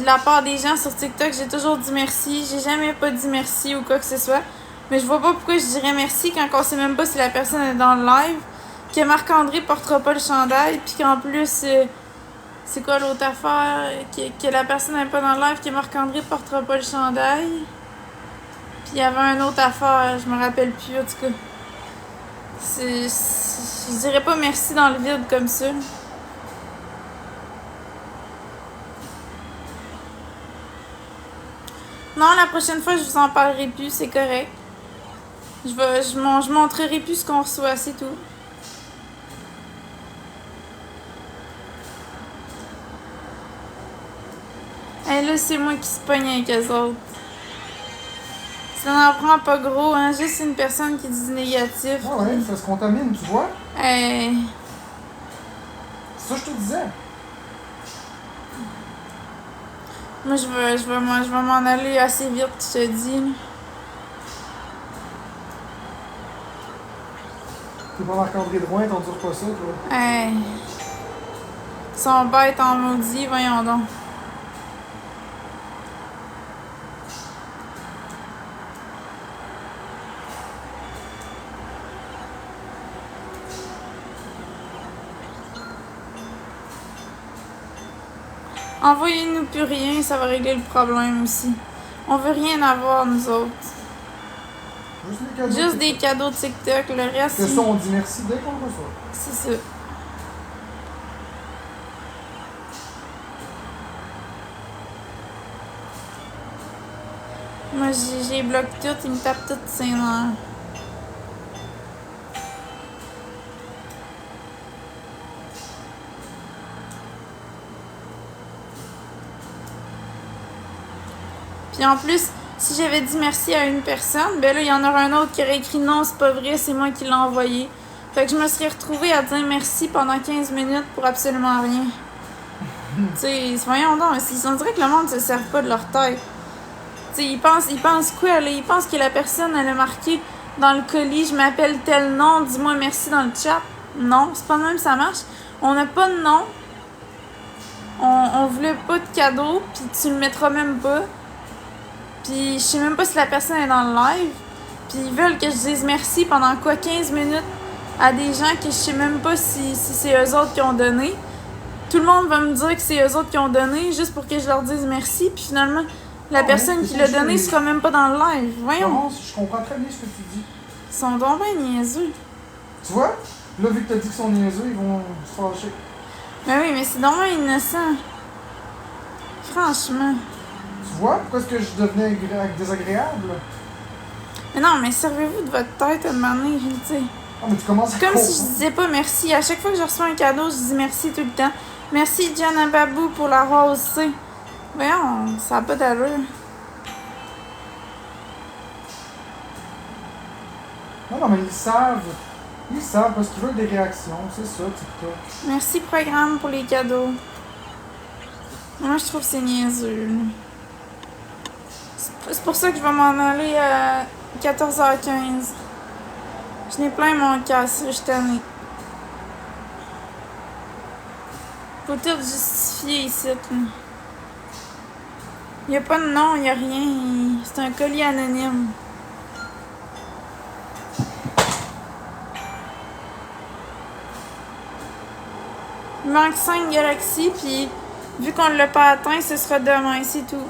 la part des gens sur TikTok, j'ai toujours dit merci. J'ai jamais pas dit merci ou quoi que ce soit. Mais je vois pas pourquoi je dirais merci quand on sait même pas si la personne est dans le live. Que Marc-André portera pas le chandail. Puis qu'en plus, c'est quoi l'autre affaire? Que la personne n'est pas dans le live, que Marc-André portera pas le chandail. Puis il y avait une autre affaire, je me rappelle plus en tout cas. Je dirais pas merci dans le vide comme ça. Non, la prochaine fois, je vous en parlerai plus, c'est correct. Je montrerai plus ce qu'on reçoit, c'est tout. Et là, c'est moi qui se pogne avec eux autres. Ça n'en prend pas gros, hein. Juste une personne qui dit négatif. Ah ouais, ça se contamine, tu vois? C'est ça que je te disais. Moi, je vais m'en aller assez vite, je te dis. T'es pas Marc-André Drouin, t'endures pas ça, toi? Ils sont bêtes en maudit, voyons donc. Envoyez-nous plus rien, ça va régler le problème aussi. On veut rien avoir, nous autres. Juste des cadeaux de TikTok, le reste... Que ça, on dit merci dès qu'on le reçoit. C'est ça. Moi, j'ai bloqué tout, ils me tapent toutes ses nerfs. Puis en plus, si j'avais dit merci à une personne, ben là, il y en aurait un autre qui aurait écrit non, c'est pas vrai, c'est moi qui l'ai envoyé. Fait que je me serais retrouvée à dire merci pendant 15 minutes pour absolument rien. Tu sais, voyons donc, on dirait que le monde se sert pas de leur tête. Tu sais, ils pensent quoi, là? Ils pensent que la personne, elle a marqué dans le colis, je m'appelle tel nom, dis-moi merci dans le chat. Non, c'est pas de même, ça marche. On n'a pas de nom. On voulait pas de cadeau, puis tu le mettras même pas. Puis je sais même pas si la personne est dans le live. Puis ils veulent que je dise merci pendant quoi 15 minutes à des gens que je sais même pas si c'est eux autres qui ont donné. Tout le monde va me dire que c'est eux autres qui ont donné juste pour que je leur dise merci. Puis finalement, la personne qui l'a donné sera même pas dans le live. Voyons. Non, je comprends très bien ce que tu dis. Ils sont donc bien niaiseux. Tu vois? Là, vu que t'as dit qu'ils sont niaiseux, ils vont se fâcher. Mais oui, mais c'est donc bien innocent. Franchement. Tu vois? Pourquoi est-ce que je devenais désagréable? Mais non, mais servez-vous de votre tête à un moment donné, tu sais. Ah, mais tu commences à Comme si je disais pas merci. À chaque fois que je reçois un cadeau, je dis merci tout le temps. Merci Diana Babou pour la rose, tu sais. Voyons, ça n'a pas d'allure. Non, mais ils savent. Ils savent parce qu'ils veulent des réactions. C'est ça, TikTok. Merci programme pour les cadeaux. Moi, je trouve que c'est niaiseux. C'est pour ça que je vais m'en aller à 14h15. Je n'ai plein mon casse, je suis tannée. Faut tout justifier ici. Là. Il n'y a pas de nom, il n'y a rien. C'est un colis anonyme. Il manque 5 galaxies, puis vu qu'on ne l'a pas atteint, ce sera demain, c'est tout.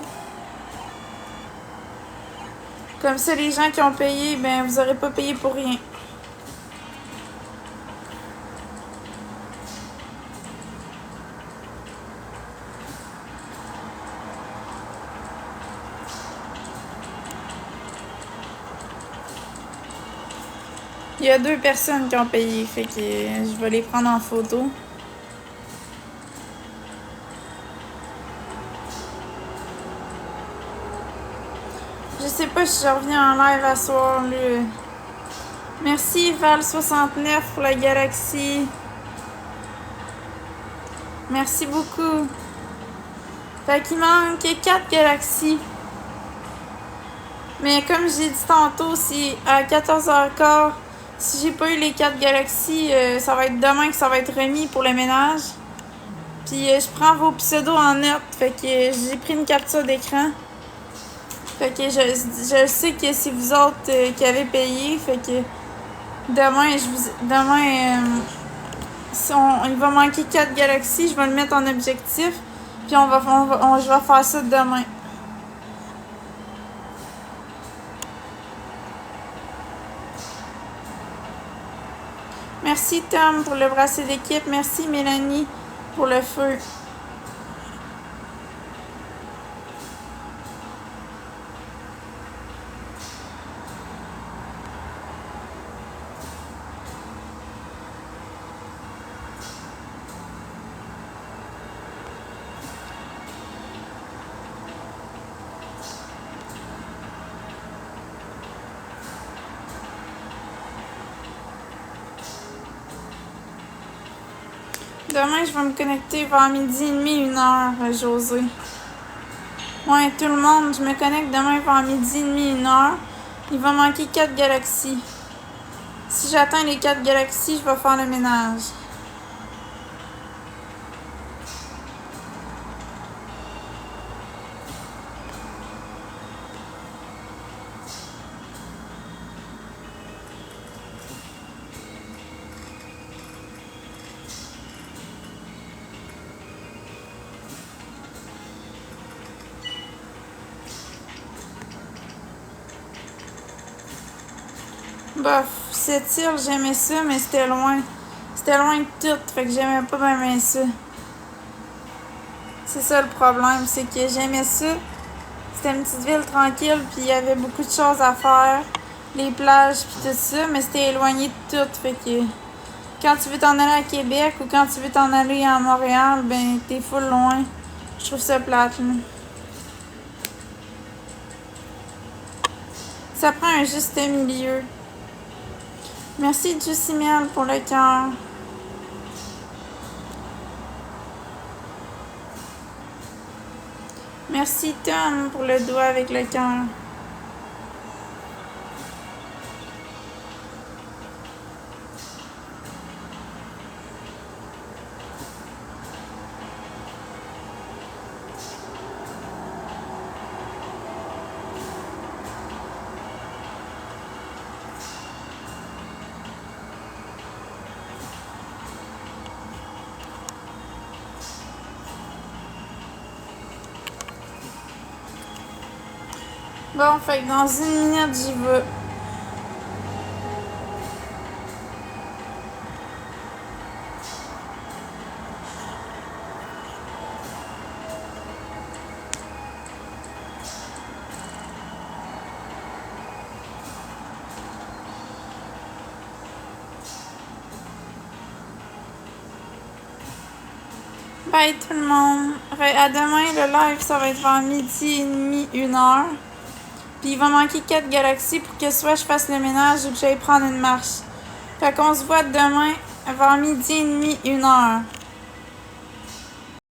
Comme ça, les gens qui ont payé, ben vous n'aurez pas payé pour rien. Il y a 2 personnes qui ont payé, fait que je vais les prendre en photo. Je sais pas si je reviens en live à soir, là. Merci Val69 pour la galaxie. Merci beaucoup. Fait qu'il manque 4 galaxies. Mais comme j'ai dit tantôt, c'est à 14h15. Si j'ai pas eu les 4 galaxies, ça va être demain que ça va être remis pour le ménage. Puis je prends vos pseudos en note. Fait que j'ai pris une capture d'écran. Fait que je sais que c'est vous autres qui avez payé. Fait que demain, il va manquer 4 galaxies. Je vais le mettre en objectif. Puis je vais faire ça demain. Merci Tom pour le bracelet d'équipe. Merci Mélanie pour le feu. Demain, je vais me connecter vers 12h30, 1h, José. Ouais, tout le monde, je me connecte demain vers 12h30, 1h. Il va manquer 4 galaxies. Si j'atteins les 4 galaxies, je vais faire le ménage. Bof, cette île, j'aimais ça, mais c'était loin. C'était loin de tout, fait que j'aimais pas bien ça. C'est ça le problème, c'est que j'aimais ça. C'était une petite ville tranquille, puis il y avait beaucoup de choses à faire. Les plages, puis tout ça, mais c'était éloigné de tout, fait que... Quand tu veux t'en aller à Québec ou quand tu veux t'en aller à Montréal, ben t'es full loin. Je trouve ça plate, là. Ça prend un juste milieu. Merci Jusimel pour le cœur. Merci Tom pour le doigt avec le cœur. Bon, fait que dans 1 minute, j'y vais. Bye tout le monde. À demain, le live, ça va être vers 12h30, 1h. Puis il va manquer 4 galaxies pour que soit je fasse le ménage ou que j'aille prendre une marche. Fait qu'on se voit demain vers 12h30, 1h.